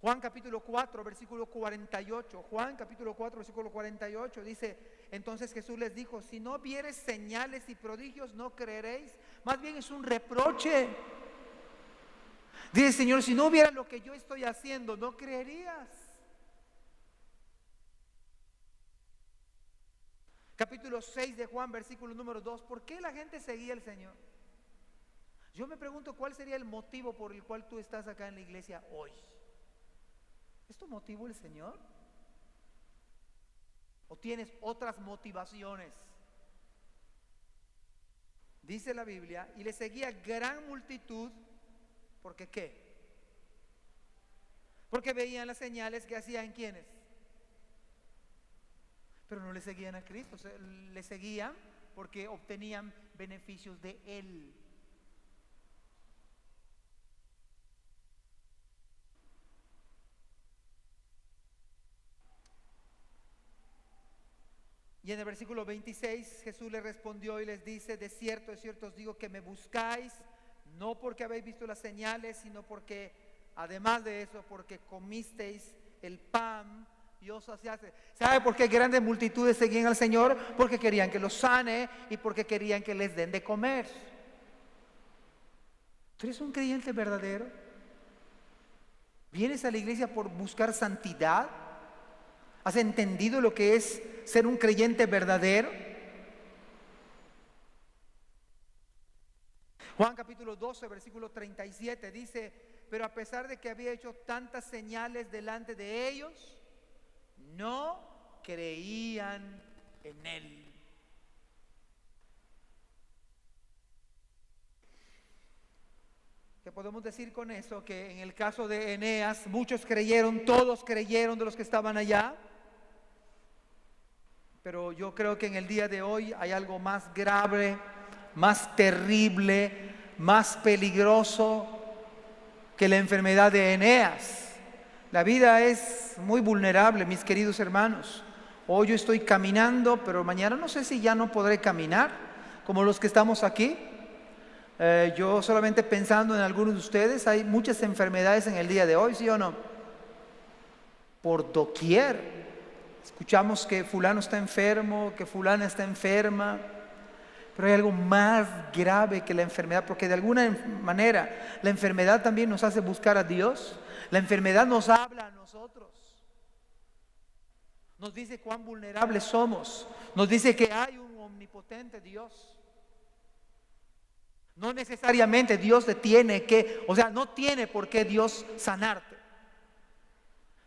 Juan capítulo 4 versículo 48, Juan capítulo 4 versículo 48 dice: entonces Jesús les dijo: si no vieres señales y prodigios no creeréis. Más bien es un reproche. Dice: Señor, si no vieras lo que yo estoy haciendo, no creerías. Capítulo 6 de Juan, versículo número 2. ¿Por qué la gente seguía al Señor? Yo me pregunto, ¿cuál sería el motivo por el cual tú estás acá en la iglesia hoy? ¿Es tu motivo el Señor? ¿O tienes otras motivaciones? Dice la Biblia: y le seguía gran multitud. ¿Porque qué? Porque veían las señales que hacían ¿quiénes? Pero no le seguían a Cristo, le seguían porque obtenían beneficios de Él. Y en el versículo 26 Jesús les respondió y les dice: de cierto os digo que me buscáis, no porque habéis visto las señales, sino porque, además de eso, porque comisteis el pan y os saciaste. ¿Sabe por qué grandes multitudes seguían al Señor? Porque querían que los sane y porque querían que les den de comer. ¿Tú eres un creyente verdadero? ¿Vienes a la iglesia por buscar santidad? ¿Has entendido lo que es ser un creyente verdadero? Juan capítulo 12 versículo 37 dice: pero a pesar de que había hecho tantas señales delante de ellos, no creían en él. ¿Qué podemos decir con eso? Que en el caso de Eneas, muchos creyeron, todos creyeron de los que estaban allá. Pero yo creo que en el día de hoy hay algo más grave, más terrible, más peligroso que la enfermedad de Eneas. La vida es muy vulnerable, mis queridos hermanos. Hoy yo estoy caminando, pero mañana no sé si ya no podré caminar, como los que estamos aquí. Yo solamente pensando en algunos de ustedes, hay muchas enfermedades en el día de hoy, ¿sí o no? Por doquier. Escuchamos que fulano está enfermo, que fulana está enferma, pero hay algo más grave que la enfermedad, porque de alguna manera la enfermedad también nos hace buscar a Dios. La enfermedad nos habla a nosotros, nos dice cuán vulnerables somos, nos dice que hay un omnipotente Dios. No necesariamente Dios te tiene que, no tiene por qué Dios sanarte.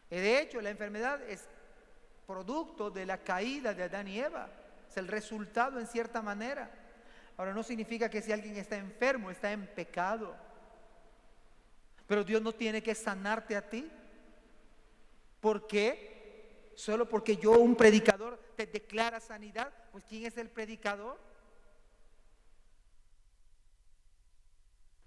De hecho, la enfermedad es producto de la caída de Adán y Eva, es el resultado en cierta manera. Ahora, no significa que si alguien está enfermo, está en pecado, pero Dios no tiene que sanarte a ti. ¿Por qué? Solo porque un predicador, te declara sanidad. Pues ¿quién es el predicador?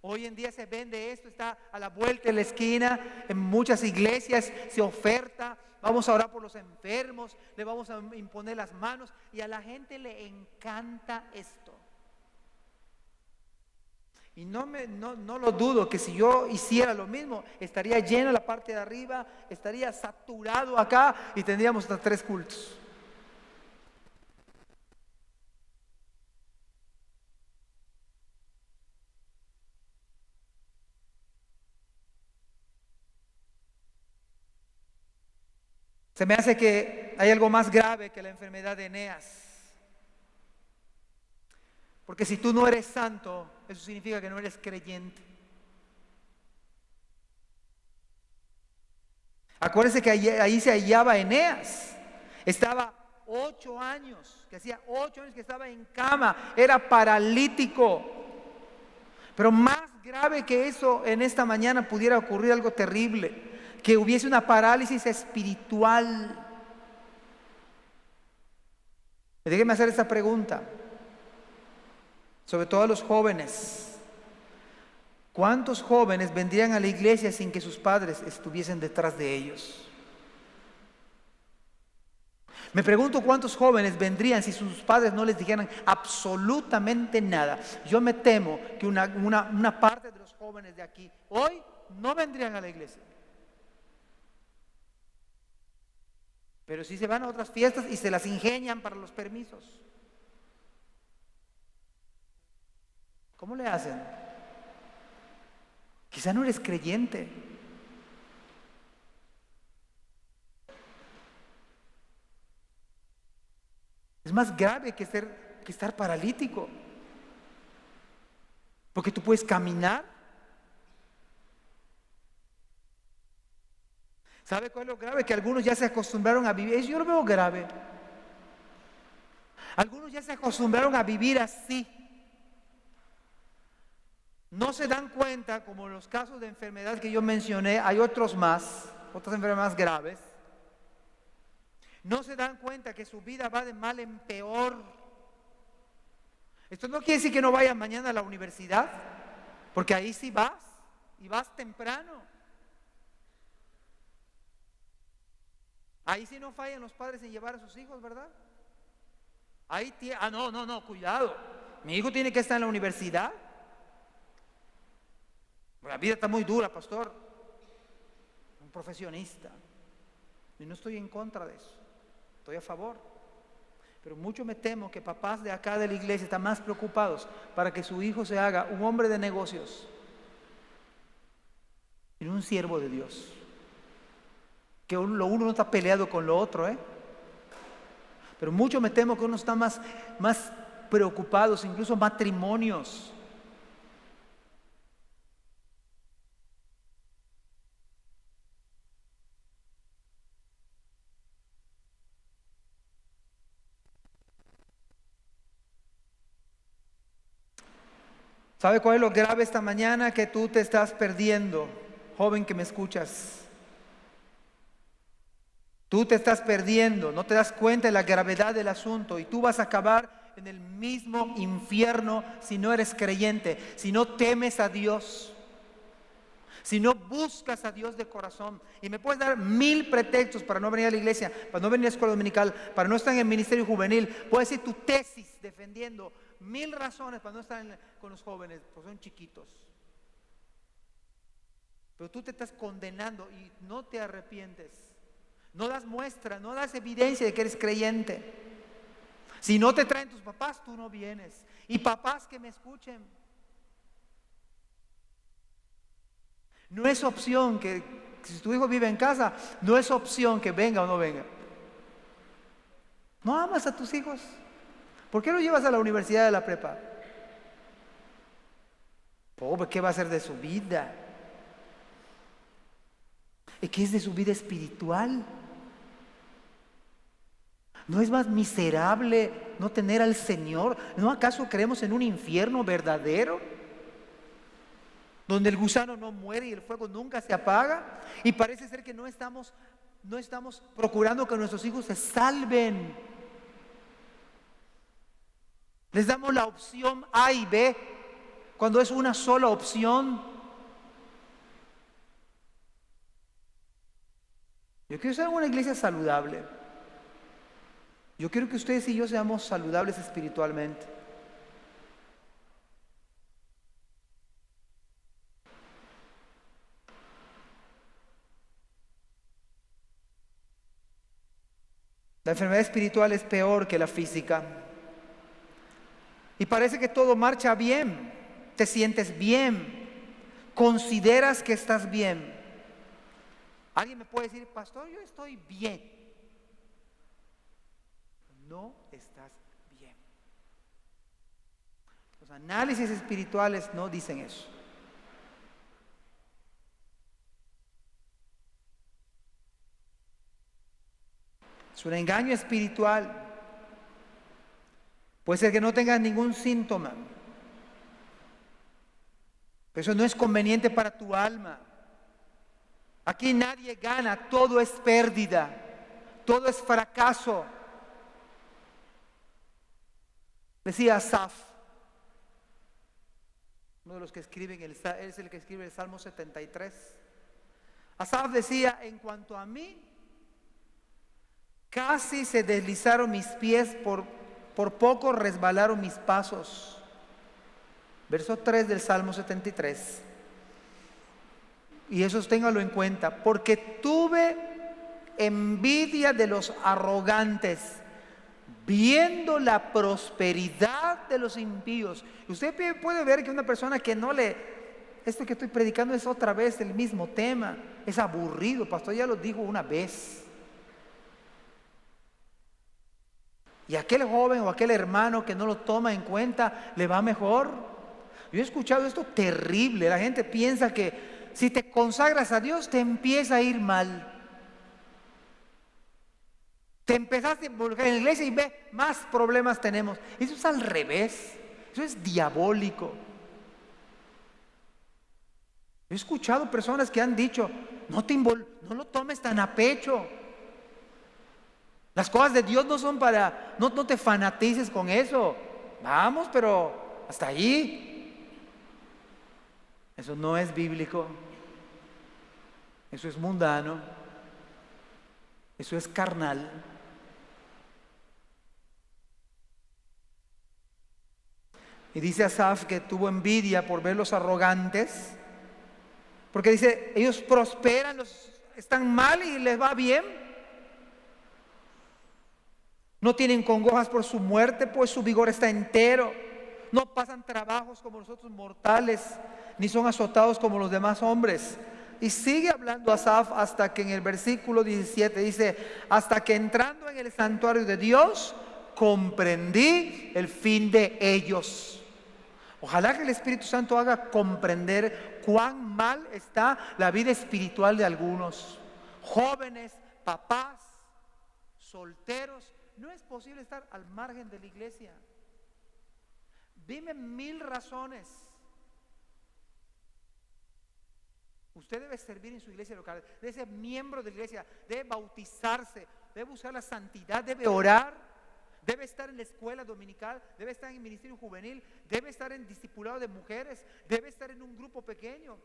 Hoy en día se vende esto, está a la vuelta de la esquina, en muchas iglesias se oferta: vamos a orar por los enfermos, le vamos a imponer las manos, y a la gente le encanta esto. Y no lo dudo que si yo hiciera lo mismo, estaría lleno la parte de arriba, estaría saturado acá y tendríamos hasta 3 cultos. Se me hace que hay algo más grave que la enfermedad de Eneas. Porque si tú no eres santo, eso significa que no eres creyente. Acuérdense que ahí se hallaba Eneas. Estaba 8 años, que hacía 8 años que estaba en cama, era paralítico. Pero más grave que eso, en esta mañana pudiera ocurrir algo terrible, que hubiese una parálisis espiritual. Déjenme hacer esta pregunta, sobre todo a los jóvenes. ¿Cuántos jóvenes vendrían a la iglesia sin que sus padres estuviesen detrás de ellos? Me pregunto cuántos jóvenes vendrían si sus padres no les dijeran absolutamente nada. Yo me temo que una parte de los jóvenes de aquí hoy no vendrían a la iglesia. Pero sí se van a otras fiestas y se las ingenian para los permisos. ¿Cómo le hacen? Quizá no eres creyente. Es más grave que estar paralítico. Porque tú puedes caminar. ¿Sabe cuál es lo grave? Que algunos ya se acostumbraron a vivir. Eso yo lo veo grave. Algunos ya se acostumbraron a vivir así. No se dan cuenta, como en los casos de enfermedad que yo mencioné, hay otros más, otras enfermedades más graves. No se dan cuenta que su vida va de mal en peor. Esto no quiere decir que no vayas mañana a la universidad, porque ahí sí vas, y vas temprano. Ahí sí no fallan los padres en llevar a sus hijos, ¿verdad? Ahí no, cuidado. Mi hijo tiene que estar en la universidad. La vida está muy dura, pastor. Un profesionista. Y no estoy en contra de eso. Estoy a favor. Pero mucho me temo que papás de acá de la iglesia están más preocupados para que su hijo se haga un hombre de negocios y no un siervo de Dios. Que lo uno no está peleado con lo otro, Pero mucho me temo que uno está más preocupados, incluso matrimonios. ¿Sabe cuál es lo grave esta mañana? Que tú te estás perdiendo, joven que me escuchas. Tú te estás perdiendo, no te das cuenta de la gravedad del asunto y tú vas a acabar en el mismo infierno si no eres creyente, si no temes a Dios, si no buscas a Dios de corazón. Y me puedes dar 1000 pretextos para no venir a la iglesia, para no venir a la escuela dominical, para no estar en el ministerio juvenil. Puedes decir tu tesis defendiendo 1000 razones para no estar con los jóvenes, porque son chiquitos. Pero tú te estás condenando y no te arrepientes. No das muestra, no das evidencia de que eres creyente. Si no te traen tus papás, tú no vienes. Y papás que me escuchen, no es opción que si tu hijo vive en casa, no es opción que venga o no venga. ¿No amas a tus hijos? ¿Por qué lo llevas a la universidad de la prepa? Pobre, ¿qué va a hacer de su vida? ¿Y qué es de su vida espiritual? ¿No es más miserable no tener al Señor? ¿No acaso creemos en un infierno verdadero? Donde el gusano no muere y el fuego nunca se apaga. Y parece ser que no estamos procurando que nuestros hijos se salven. Les damos la opción A y B cuando es una sola opción. Yo quiero ser una iglesia saludable. Yo quiero que ustedes y yo seamos saludables espiritualmente. La enfermedad espiritual es peor que la física. Y parece que todo marcha bien. Te sientes bien. Consideras que estás bien. Alguien me puede decir, pastor, yo estoy bien. No estás bien. Los análisis espirituales no dicen eso. Es un engaño espiritual. Puede ser que no tengas ningún síntoma, pero eso no es conveniente para tu alma. Aquí nadie gana, todo es pérdida, todo es fracaso. Decía Asaf, uno de los que escriben, él es el que escribe el Salmo 73. Asaf decía: en cuanto a mí, casi se deslizaron mis pies, por poco resbalaron mis pasos. Verso 3 del Salmo 73. Y eso téngalo en cuenta, porque tuve envidia de los arrogantes, viendo la prosperidad de los impíos. Usted puede ver que una persona que no esto que estoy predicando es otra vez el mismo tema, es aburrido, pastor ya lo dijo una vez. Y aquel joven o aquel hermano que no lo toma en cuenta, le va mejor. Yo he escuchado esto terrible, la gente piensa que si te consagras a Dios te empieza a ir mal. Te empezaste a involucrar en la iglesia y ve, más problemas tenemos. Eso es al revés, eso es diabólico. He escuchado personas que han dicho: no lo tomes tan a pecho. Las cosas de Dios no son para, no te fanatices con eso. Vamos, pero hasta allí. Eso no es bíblico. Eso es mundano. Eso es carnal. Y dice Asaf que tuvo envidia por ver los arrogantes, porque dice: ellos prosperan, están mal y les va bien. No tienen congojas por su muerte, pues su vigor está entero. No pasan trabajos como los otros mortales, ni son azotados como los demás hombres. Y sigue hablando Asaf hasta que en el versículo 17 dice: hasta que entrando en el santuario de Dios, comprendí el fin de ellos. Ojalá que el Espíritu Santo haga comprender cuán mal está la vida espiritual de algunos jóvenes, papás, solteros. No es posible estar al margen de la iglesia. Dime 1000 razones. Usted debe servir en su iglesia local, debe ser miembro de la iglesia, debe bautizarse, debe buscar la santidad, debe orar, debe estar en la escuela dominical, debe estar en el ministerio juvenil, debe estar en discipulado de mujeres, debe estar en un grupo pequeño.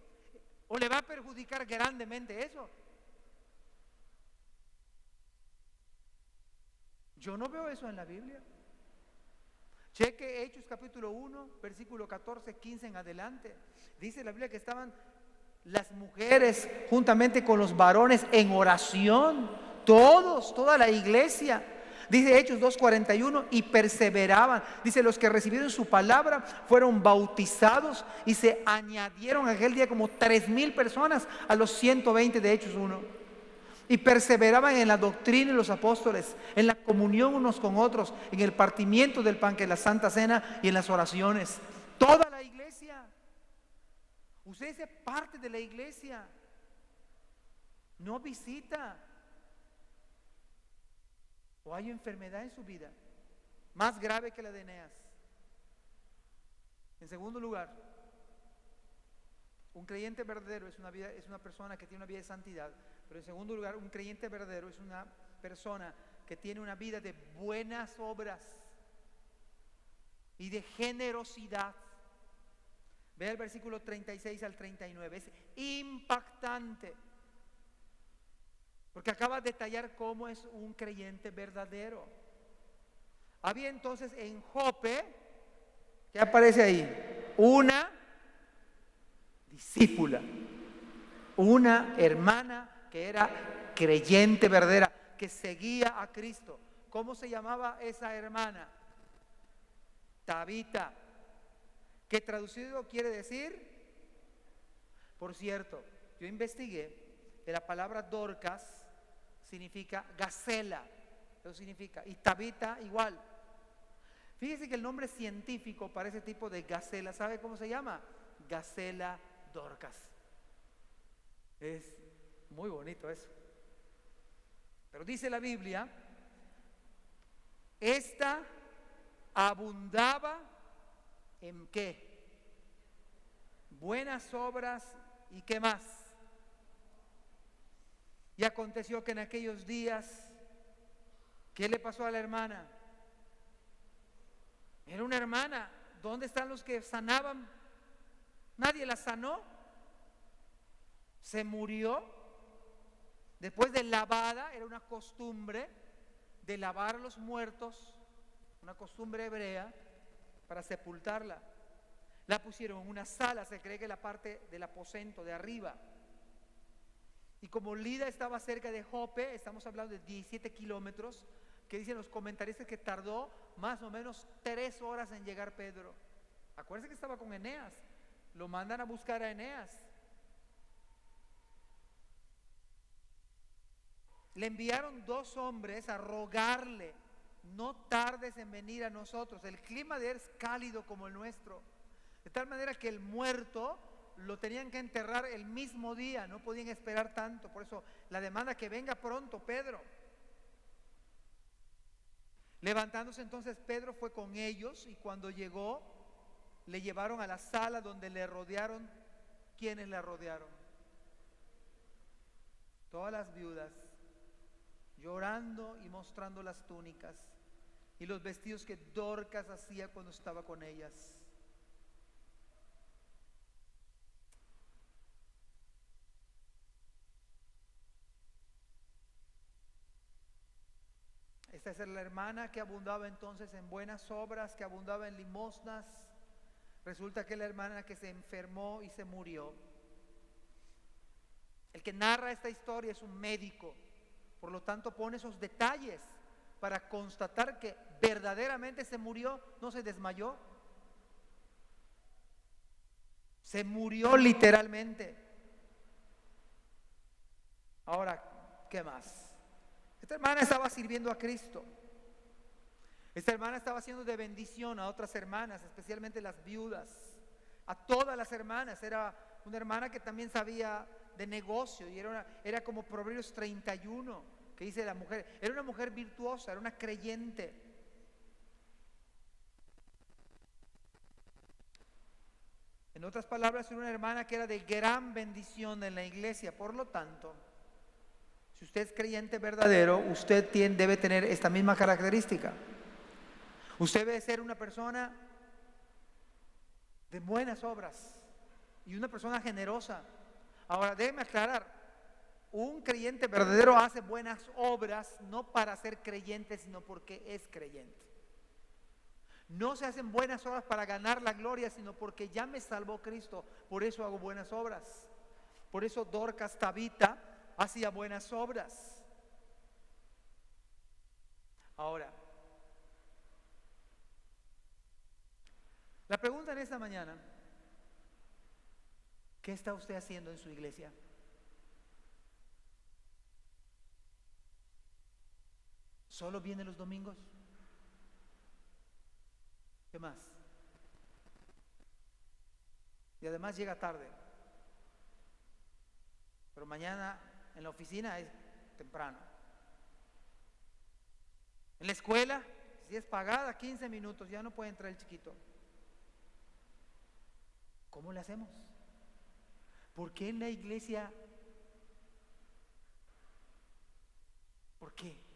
¿O le va a perjudicar grandemente eso? Yo no veo eso en la Biblia. Cheque Hechos capítulo 1, versículo 14, 15 en adelante. Dice la Biblia que estaban las mujeres juntamente con los varones en oración, toda la iglesia. Dice Hechos 2:41, y perseveraban. Dice: los que recibieron su palabra fueron bautizados y se añadieron aquel día como 3000 personas a los 120 de Hechos 1. Y perseveraban en la doctrina de los apóstoles, en la comunión unos con otros, en el partimiento del pan, que es la Santa Cena, y en las oraciones. Toda la iglesia. Usted es parte de la iglesia, no visita. O hay enfermedad en su vida más grave que la de Eneas. En segundo lugar, un creyente verdadero es una persona que tiene una vida de santidad. Pero en segundo lugar, un creyente verdadero es una persona que tiene una vida de buenas obras y de generosidad. Vea el versículo 36 al 39, es impactante, porque acaba de detallar cómo es un creyente verdadero. Había entonces en Jope, ¿qué aparece ahí? Una discípula, una hermana que era creyente verdadera, que seguía a Cristo. ¿Cómo se llamaba esa hermana? Tabita, que traducido quiere decir, por cierto, yo investigué, que la palabra Dorcas significa gacela, eso significa, y Tabita igual. Fíjese que el nombre científico para ese tipo de gacela, ¿sabe cómo se llama? Gacela Dorcas. Es muy bonito eso. Pero dice la Biblia Esta abundaba en ¿qué? Buenas obras y ¿qué más? Y aconteció que en aquellos días, ¿qué le pasó a la hermana? Era una hermana. ¿Dónde están los que sanaban? Nadie la sanó. Se murió. Después de lavada, era una costumbre de lavar a los muertos, una costumbre hebrea, para sepultarla. La pusieron en una sala, se cree que la parte del aposento de arriba. Y como Lida estaba cerca de Jope, estamos hablando de 17 kilómetros, que dicen los comentaristas que tardó más o menos 3 horas en llegar Pedro. Acuérdense que estaba con Eneas, lo mandan a buscar a Eneas. Le enviaron 2 hombres a rogarle: no tardes en venir a nosotros. El clima de él es cálido como el nuestro, de tal manera que el muerto lo tenían que enterrar el mismo día, no podían esperar tanto. Por eso la demanda: que venga pronto Pedro. Levantándose entonces Pedro fue con ellos, y cuando llegó le llevaron a la sala donde le rodearon. ¿Quiénes le rodearon? Todas las viudas, llorando y mostrando las túnicas y los vestidos que Dorcas hacía cuando estaba con ellas. Esta es la hermana que abundaba entonces en buenas obras, que abundaba en limosnas. Resulta que la hermana que se enfermó y se murió. El que narra esta historia es un médico, por lo tanto pone esos detalles para constatar que verdaderamente se murió, no se desmayó. Se murió literalmente. Ahora, ¿qué más? Esta hermana estaba sirviendo a Cristo. Esta hermana estaba haciendo de bendición a otras hermanas, especialmente las viudas, a todas las hermanas. Era una hermana que también sabía de negocio, y era como Proverbios 31, que dice la mujer, era una mujer virtuosa, era una creyente. En otras palabras, era una hermana que era de gran bendición en la iglesia. Por lo tanto, si usted es creyente verdadero, usted debe tener esta misma característica. Usted debe ser una persona de buenas obras y una persona generosa. Ahora, déjeme aclarar: un creyente verdadero hace buenas obras no para ser creyente, sino porque es creyente. No se hacen buenas obras para ganar la gloria, sino porque ya me salvó Cristo. Por eso hago buenas obras. Por eso Dorcas, Tabita, hacía buenas obras. Ahora, la pregunta en esta mañana: ¿qué está usted haciendo en su iglesia? ¿Solo viene los domingos? ¿Qué más? Y además llega tarde. Pero mañana en la oficina es temprano. En la escuela, si es pagada, 15 minutos, ya no puede entrar el chiquito. ¿Cómo le hacemos? ¿Por qué en la iglesia? ¿Por qué?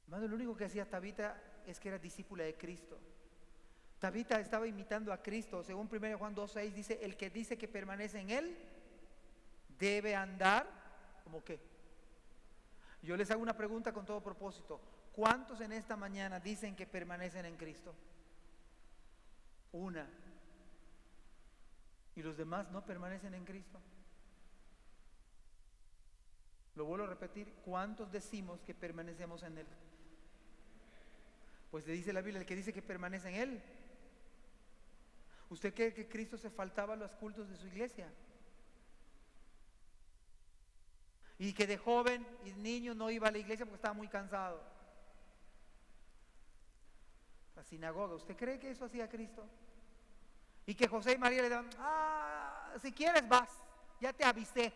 Hermano, lo único que hacía Tabita es que era discípula de Cristo. Tabita estaba imitando a Cristo. Según 1 Juan 2:6 dice: el que dice que permanece en Él debe andar como qué. Yo les hago una pregunta con todo propósito: ¿cuántos en esta mañana dicen que permanecen en Cristo? Una. ¿Y los demás no permanecen en Cristo? Lo vuelvo a repetir: ¿cuántos decimos que permanecemos en Él? Pues le dice la Biblia: el que dice que permanece en Él. ¿Usted cree que Cristo se faltaba a los cultos de su iglesia? Y que de joven y niño no iba a la iglesia porque estaba muy cansado. La sinagoga, ¿usted cree que eso hacía Cristo? Y que José y María le daban: si quieres vas. ya te avisé.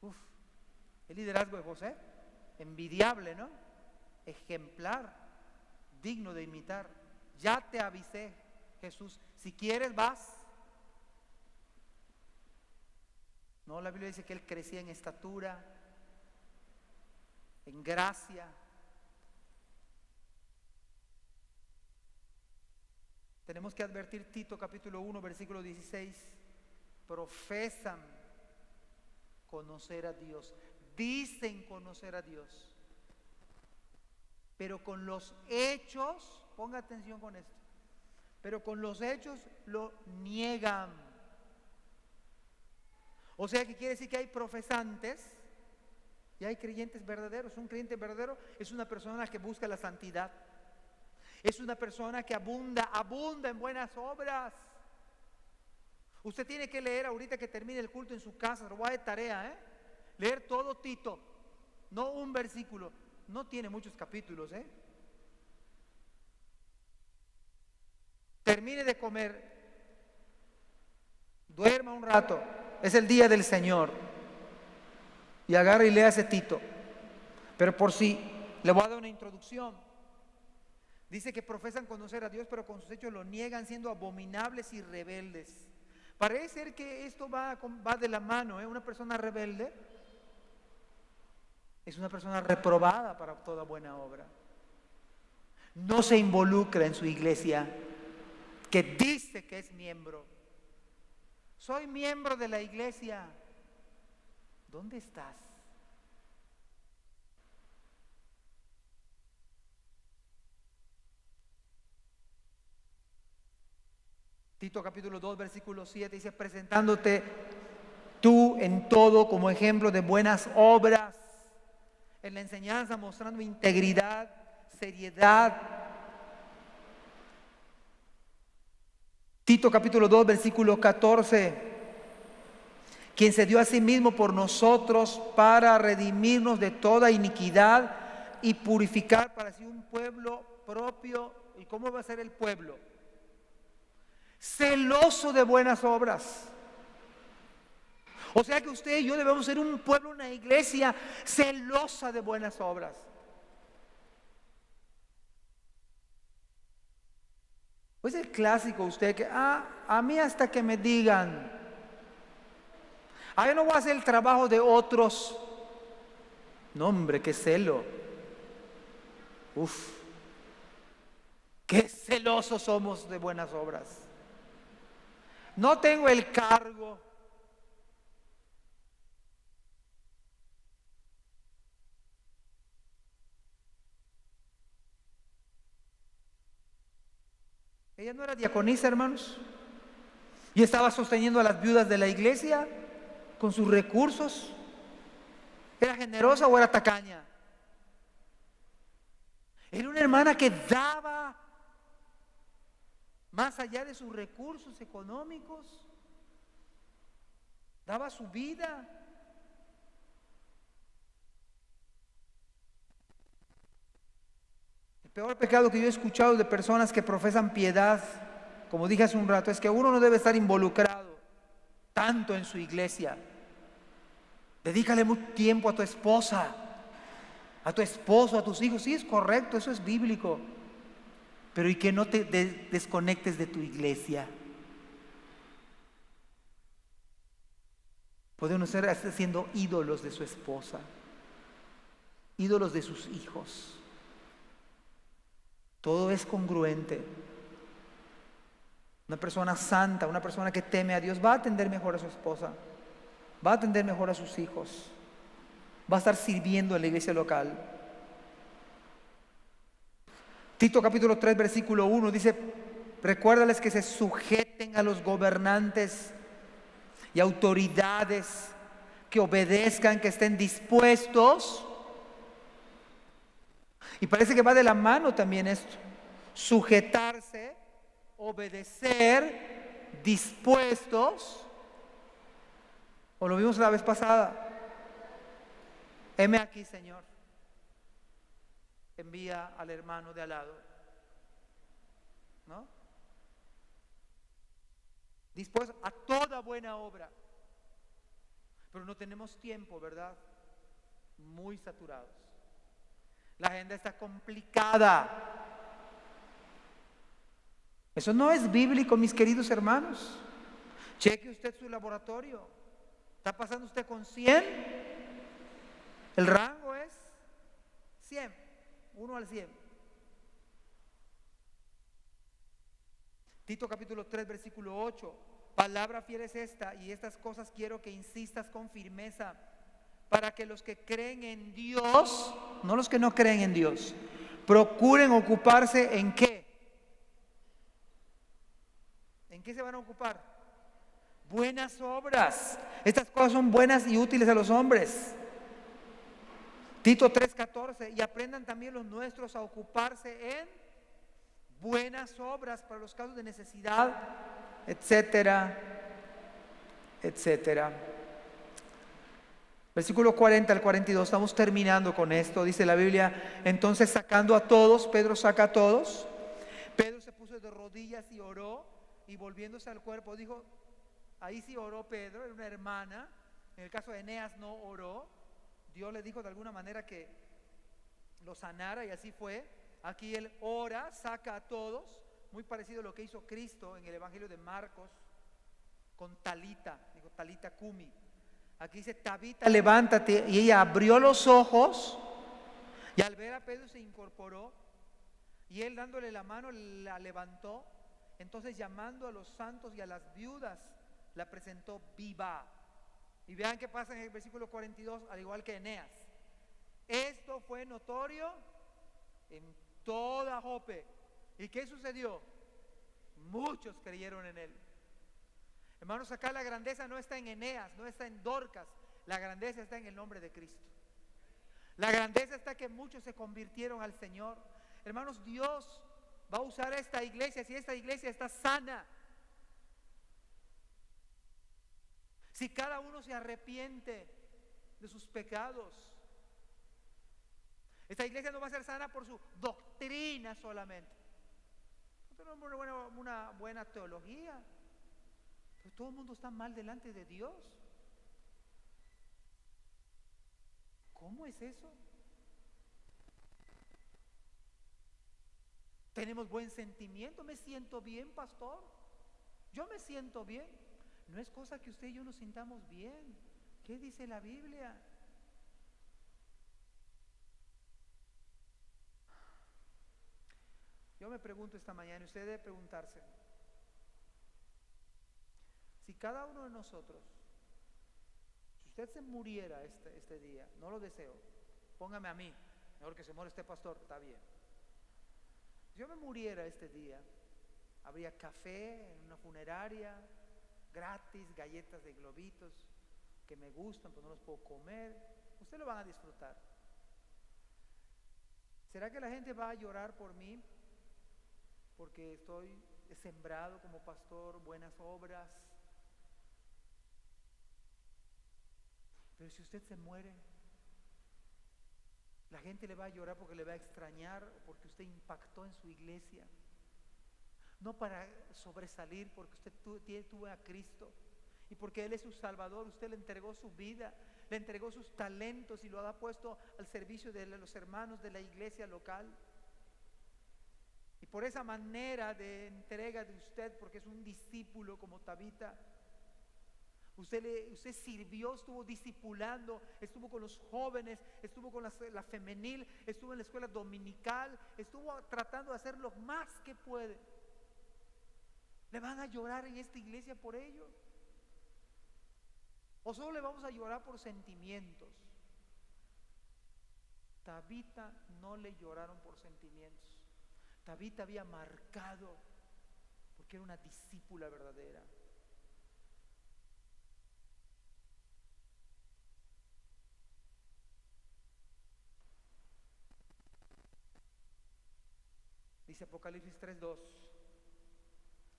Uf, el liderazgo de José, envidiable, ¿no? Ejemplar, digno de imitar. Ya te avisé, Jesús, si quieres vas. No, la Biblia dice que él crecía en estatura, en gracia. Tenemos que advertir, Tito capítulo 1, versículo 16, profesan conocer a Dios, dicen conocer a Dios, pero con los hechos, ponga atención con esto, pero con los hechos lo niegan. O sea que quiere decir que hay profesantes y hay creyentes verdaderos. Un creyente verdadero es una persona que busca la santidad, es una persona que abunda en buenas obras. Usted tiene que leer ahorita que termine el culto en su casa, lo voy a de tarea, leer todo Tito, no un versículo, no tiene muchos capítulos, termine de comer, duerma un rato, es el día del Señor, y agarre y lea ese Tito. Pero por si le voy a dar una introducción. Dice que profesan conocer a Dios, pero con sus hechos lo niegan, siendo abominables y rebeldes. Parece ser que esto va de la mano, Una persona rebelde es una persona reprobada para toda buena obra. No se involucra en su iglesia, que dice que es miembro. Soy miembro de la iglesia. ¿Dónde estás? Tito capítulo 2, versículo 7 dice, presentándote tú en todo como ejemplo de buenas obras, en la enseñanza mostrando integridad, seriedad. Tito capítulo 2, versículo 14, quien se dio a sí mismo por nosotros para redimirnos de toda iniquidad y purificar para sí un pueblo propio. ¿Y cómo va a ser el pueblo? Celoso de buenas obras. O sea que usted y yo debemos ser un pueblo, una iglesia celosa de buenas obras. Pues el clásico usted que, a mí hasta que me digan, yo no voy a hacer el trabajo de otros. No, hombre, qué celo. Uf, qué celosos somos de buenas obras. No tengo el cargo. Ella no era diaconisa, hermanos, y estaba sosteniendo a las viudas de la iglesia con sus recursos. ¿Era generosa o era tacaña? Era una hermana que daba más allá de sus recursos económicos, daba su vida. El peor pecado que yo he escuchado de personas que profesan piedad, como dije hace un rato, es que uno no debe estar involucrado tanto en su iglesia. Dedícale mucho tiempo a tu esposa, a tu esposo, a tus hijos. Sí, es correcto, eso es bíblico. Pero y que no te desconectes de tu iglesia. Pueden estar haciendo ídolos de su esposa, ídolos de sus hijos. Todo es congruente. Una persona santa, una persona que teme a Dios, va a atender mejor a su esposa, va a atender mejor a sus hijos, va a estar sirviendo en la iglesia local. Tito capítulo 3, versículo 1 dice, recuérdales que se sujeten a los gobernantes y autoridades, que obedezcan, que estén dispuestos. Y parece que va de la mano también esto, sujetarse, obedecer, dispuestos. O lo vimos la vez pasada. Heme aquí, Señor. Envía al hermano de al lado, ¿no? Dispuesto a toda buena obra. Pero no tenemos tiempo, ¿verdad? Muy saturados. La agenda está complicada. Eso no es bíblico, mis queridos hermanos. Cheque usted su laboratorio. ¿Está pasando usted con 100? El rango es 100, 1 al 100. Tito capítulo 3, versículo 8. Palabra fiel es esta, y estas cosas quiero que insistas con firmeza, para que los que creen en Dios, no los que no creen en Dios, procuren ocuparse ¿en qué? ¿En qué se van a ocupar? Buenas obras. Estas cosas son buenas y útiles a los hombres. Tito 3:14. Y aprendan también los nuestros a ocuparse en buenas obras para los casos de necesidad, etcétera, etcétera. Versículo 40 al 42, estamos terminando con esto. Dice la Biblia: entonces sacando a todos, Pedro saca a todos. Pedro se puso de rodillas y oró, y volviéndose al cuerpo dijo, ahí sí oró Pedro, era una hermana. En el caso de Eneas no oró. Dios le dijo de alguna manera que lo sanara, y así fue. Aquí él ora, saca a todos, muy parecido a lo que hizo Cristo en el Evangelio de Marcos con Talita, digo Talita Cumi. Aquí dice Tabita, levántate, y ella abrió los ojos, y al ver a Pedro se incorporó, y él dándole la mano la levantó. Entonces, llamando a los santos y a las viudas, la presentó viva. Y vean qué pasa en el versículo 42, al igual que Eneas. Esto fue notorio en toda Jope. ¿Y qué sucedió? Muchos creyeron en él. Hermanos, acá la grandeza no está en Eneas, no está en Dorcas. La grandeza está en el nombre de Cristo. La grandeza está que muchos se convirtieron al Señor. Hermanos, Dios va a usar esta iglesia si esta iglesia está sana. Si cada uno se arrepiente de sus pecados. Esta iglesia no va a ser sana por su doctrina solamente. No tenemos una buena teología, pero todo el mundo está mal delante de Dios. ¿Cómo es eso? Tenemos buen sentimiento. Me siento bien, pastor. Yo me siento bien. No es cosa que usted y yo nos sintamos bien. ¿Qué dice la Biblia? Yo me pregunto esta mañana, y usted debe preguntarse, si cada uno de nosotros, si usted se muriera este día, no lo deseo, póngame a mí, mejor que se muera este pastor, está bien. Si yo me muriera este día, habría café en una funeraria, gratis, galletas de globitos que me gustan, pero no los puedo comer. Ustedes lo van a disfrutar. ¿Será que la gente va a llorar por mí? Porque estoy sembrado como pastor, buenas obras. Pero si usted se muere, la gente le va a llorar porque le va a extrañar, o porque usted impactó en su iglesia. No para sobresalir, porque usted tuvo a Cristo y porque Él es su Salvador. Usted le entregó su vida, le entregó sus talentos y lo ha puesto al servicio de los hermanos de la iglesia local. Y por esa manera de entrega de usted, porque es un discípulo como Tabita, usted sirvió, estuvo discipulando, estuvo con los jóvenes, estuvo con la femenil, estuvo en la escuela dominical, estuvo tratando de hacer lo más que puede. ¿Le van a llorar en esta iglesia por ello? ¿O solo le vamos a llorar por sentimientos? Tabita no le lloraron por sentimientos. Tabita había marcado, porque era una discípula verdadera. Dice Apocalipsis 3:2,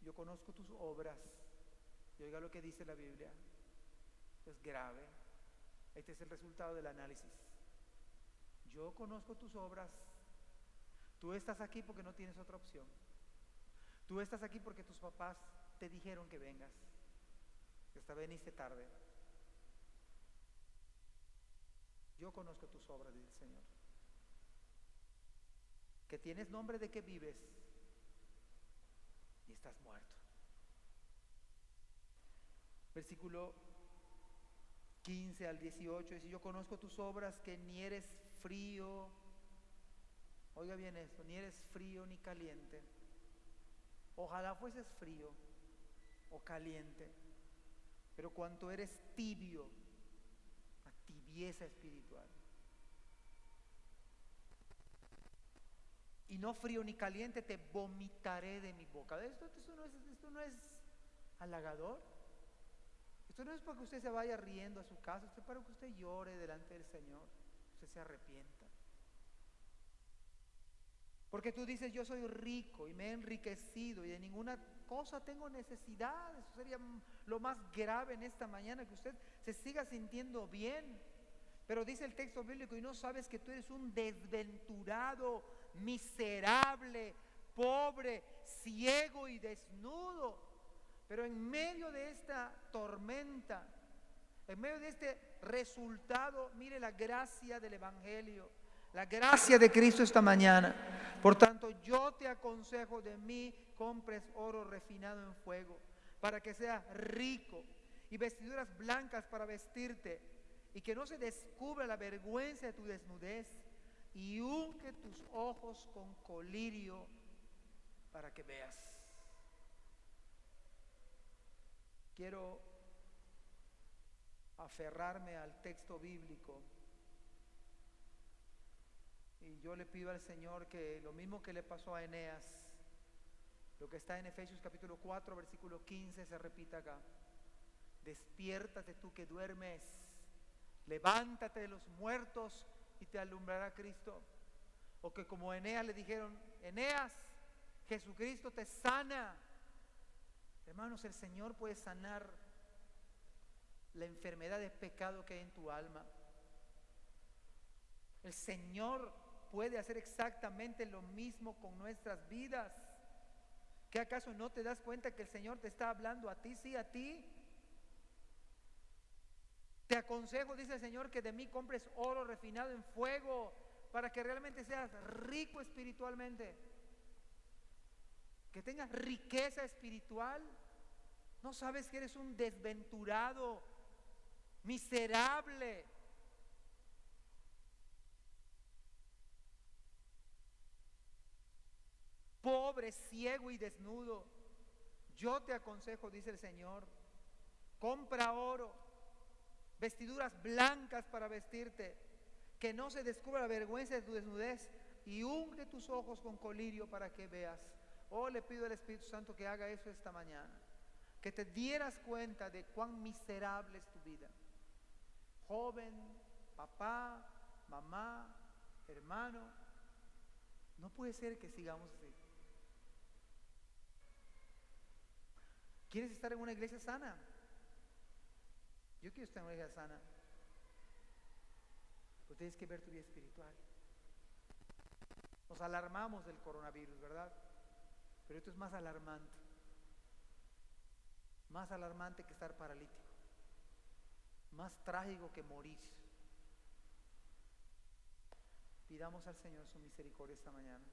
yo conozco tus obras. Y oiga lo que dice la Biblia. Es grave. Este es el resultado del análisis. Yo conozco tus obras. Tú estás aquí porque no tienes otra opción. Tú estás aquí porque tus papás te dijeron que vengas. Esta veniste tarde. Yo conozco tus obras, dice el Señor. Que tienes nombre de que vives y estás muerto. Versículo 15 al 18 dice: yo conozco tus obras, que ni eres frío, oiga bien esto, ni eres frío ni caliente. Ojalá fueses frío o caliente, pero cuanto eres tibio, a tibieza espiritual. Y no frío ni caliente, te vomitaré de mi boca. Esto no es halagador. Esto no es para que usted se vaya riendo a su casa. Esto es para que usted llore delante del Señor, usted se arrepienta. Porque tú dices: yo soy rico y me he enriquecido y de ninguna cosa tengo necesidad. Eso sería lo más grave en esta mañana, que usted se siga sintiendo bien. Pero dice el texto bíblico: y no sabes que tú eres un desventurado, miserable, pobre, ciego y desnudo. Pero en medio de esta tormenta, en medio de este resultado, mire la gracia del Evangelio, la gracia de Cristo esta mañana. Por tanto, yo te aconsejo, de mí compres oro refinado en fuego, para que seas rico, y vestiduras blancas para vestirte, y que no se descubra la vergüenza de tu desnudez, y unge tus ojos con colirio para que veas. Quiero aferrarme al texto bíblico, y yo le pido al Señor que lo mismo que le pasó a Eneas, lo que está en Efesios capítulo 4 versículo 15, se repita acá. Despiértate tú que duermes, levántate de los muertos y te alumbrará Cristo. O que como a Eneas le dijeron: Eneas, Jesucristo te sana. Hermanos, el Señor puede sanar la enfermedad de pecado que hay en tu alma. El Señor puede hacer exactamente lo mismo con nuestras vidas. ¿Qué acaso no te das cuenta que el Señor te está hablando a ti? Sí, a ti. Te aconsejo, dice el Señor, que de mí compres oro refinado en fuego, para que realmente seas rico espiritualmente, que tengas riqueza espiritual. ¿No sabes que eres un desventurado, miserable? Pobre, ciego y desnudo. Yo te aconsejo, dice el Señor, compra oro, vestiduras blancas para vestirte, que no se descubra la vergüenza de tu desnudez, y unge tus ojos con colirio para que veas. Oh, le pido al Espíritu Santo que haga eso esta mañana, que te dieras cuenta de cuán miserable es tu vida. Joven, papá, mamá, hermano, no puede ser que sigamos así. ¿Quieres estar en una iglesia sana? Yo quiero estar en una iglesia sana. Pues tienes que ver tu vida espiritual. Nos alarmamos del coronavirus, ¿verdad? Pero esto es más alarmante. Más alarmante que estar paralítico. Más trágico que morir. Pidamos al Señor su misericordia esta mañana.